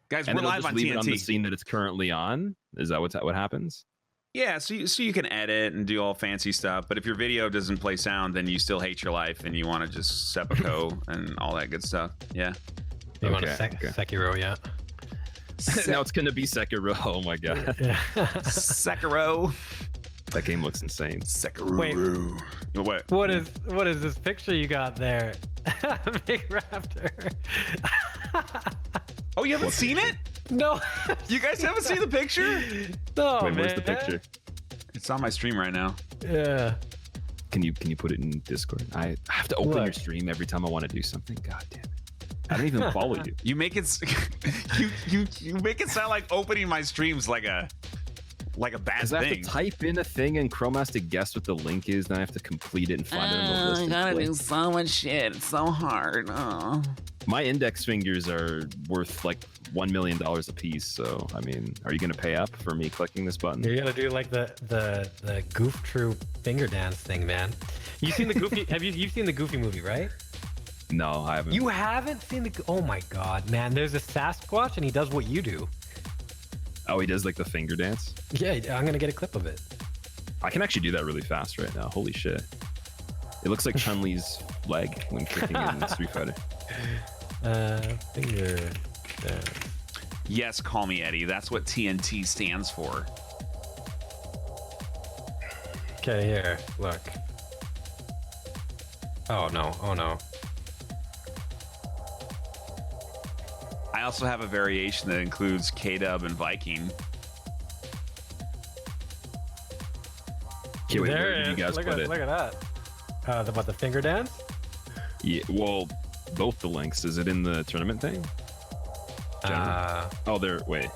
[SPEAKER 1] Guys,
[SPEAKER 3] And
[SPEAKER 1] we're
[SPEAKER 3] it'll
[SPEAKER 1] live
[SPEAKER 3] just
[SPEAKER 1] on
[SPEAKER 3] leave it on the
[SPEAKER 1] TNT.
[SPEAKER 3] scene that it's currently on. Is that what happens?
[SPEAKER 1] Yeah, so you can edit and do all fancy stuff, but if your video doesn't play sound, then you still hate your life and you want to just seppuku and all that good stuff. Yeah.
[SPEAKER 2] You want to
[SPEAKER 3] okay.
[SPEAKER 2] Sekiro yet?
[SPEAKER 3] Now it's gonna be Sekiro. Oh my god,
[SPEAKER 2] Yeah.
[SPEAKER 1] Sekiro.
[SPEAKER 3] that game looks insane.
[SPEAKER 1] Sekiro.
[SPEAKER 2] Wait.
[SPEAKER 1] What?
[SPEAKER 2] What is this picture you got there? Mcrapt0r.
[SPEAKER 1] Oh, you haven't seen it?
[SPEAKER 2] No.
[SPEAKER 1] You guys haven't seen the picture?
[SPEAKER 2] No,
[SPEAKER 3] Wait,
[SPEAKER 2] man.
[SPEAKER 3] where's the picture?
[SPEAKER 1] It's on my stream right now.
[SPEAKER 2] Yeah.
[SPEAKER 3] Can you put it in Discord? I have to open your
[SPEAKER 2] Look.
[SPEAKER 3] stream every time I want to do something. God damn it! I don't even follow you.
[SPEAKER 1] You make it you make it sound like opening my streams like a bad
[SPEAKER 3] Because I have
[SPEAKER 1] thing.
[SPEAKER 3] to type in a thing and Chrome has to guess what the link is. Then I have to complete it and find it on the list.
[SPEAKER 1] I
[SPEAKER 3] and
[SPEAKER 1] gotta
[SPEAKER 3] click.
[SPEAKER 1] do so much shit. It's so hard. Oh.
[SPEAKER 3] My index fingers are worth like $1 million a piece. So I mean, are you gonna pay up for me clicking this button?
[SPEAKER 2] You gotta do like the Goof Troop finger dance thing, man. You seen the Goofy? You've seen the Goofy movie, right?
[SPEAKER 3] No, I haven't.
[SPEAKER 2] You haven't seen the? Oh my god, man! There's a Sasquatch and he does what you do.
[SPEAKER 3] Oh, he does like the finger dance.
[SPEAKER 2] Yeah, I'm gonna get a clip of it.
[SPEAKER 3] I can actually do that really fast right now. Holy shit! It looks like Chun-Li's leg when kicking in Street Fighter.
[SPEAKER 2] Finger dance.
[SPEAKER 1] Yes, call me Eddie. That's what TNT stands for.
[SPEAKER 2] Okay, here, look. Oh no! Oh no!
[SPEAKER 1] I also have a variation that includes K-Dub and Viking.
[SPEAKER 3] Okay, wait,
[SPEAKER 2] There
[SPEAKER 3] where
[SPEAKER 2] it
[SPEAKER 3] did you
[SPEAKER 2] is.
[SPEAKER 3] guys
[SPEAKER 2] Look
[SPEAKER 3] put
[SPEAKER 2] at,
[SPEAKER 3] it?
[SPEAKER 2] Look at that. What, the finger dance?
[SPEAKER 3] Yeah, well, both the links. Is it in the tournament thing? Oh, there. Wait.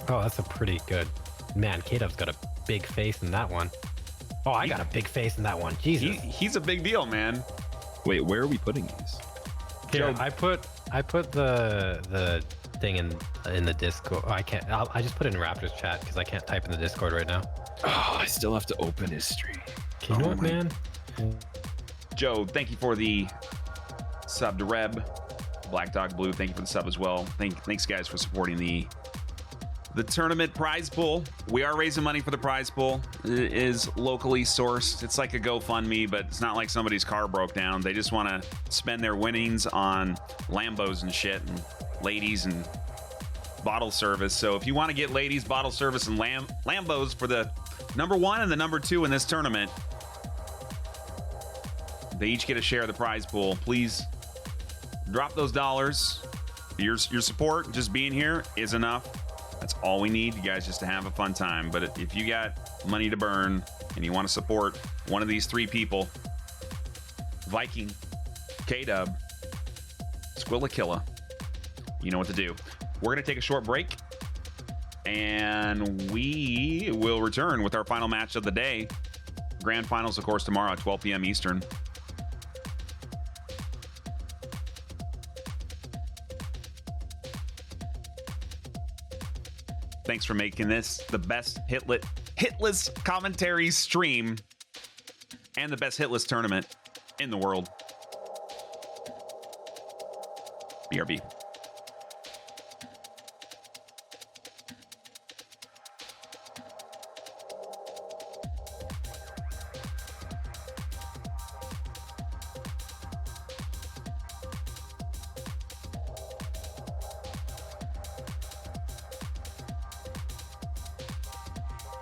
[SPEAKER 2] Oh, that's a pretty good. Man, K-Dub's got a big face in that one. Oh, I got a big face in that one. Jesus.
[SPEAKER 1] He's a big deal, man.
[SPEAKER 3] Wait, where are we putting these?
[SPEAKER 2] Here, I put the thing in the Discord. Oh, I can't. I just put it in Raptors chat because I can't type in the Discord right now.
[SPEAKER 3] Oh, I still have to open his stream.
[SPEAKER 2] You know what, man?
[SPEAKER 1] Joe, thank you for the sub to Reb. Black Dog Blue, thank you for the sub as well. Thanks guys for supporting the tournament prize pool. We are raising money for the prize pool. It is locally sourced. It's like a GoFundMe, but it's not like somebody's car broke down. They just want to spend their winnings on Lambos and shit and ladies and bottle service. So if you want to get ladies, bottle service, and Lambos for the number 1 and the number 2 in this tournament, they each get a share of the prize pool. Please drop those dollars. Your support, just being here, is enough. That's all we need, you guys, just to have a fun time. But if you got money to burn and you want to support one of these 3 people, Viking, K-Dub, SquillaKilla, you know what to do. We're going to take a short break, and we will return with our final match of the day. Grand finals, of course, tomorrow at 12 p.m. Eastern. Thanks for making this the best hitless commentary stream and the best hitless tournament in the world. BRB.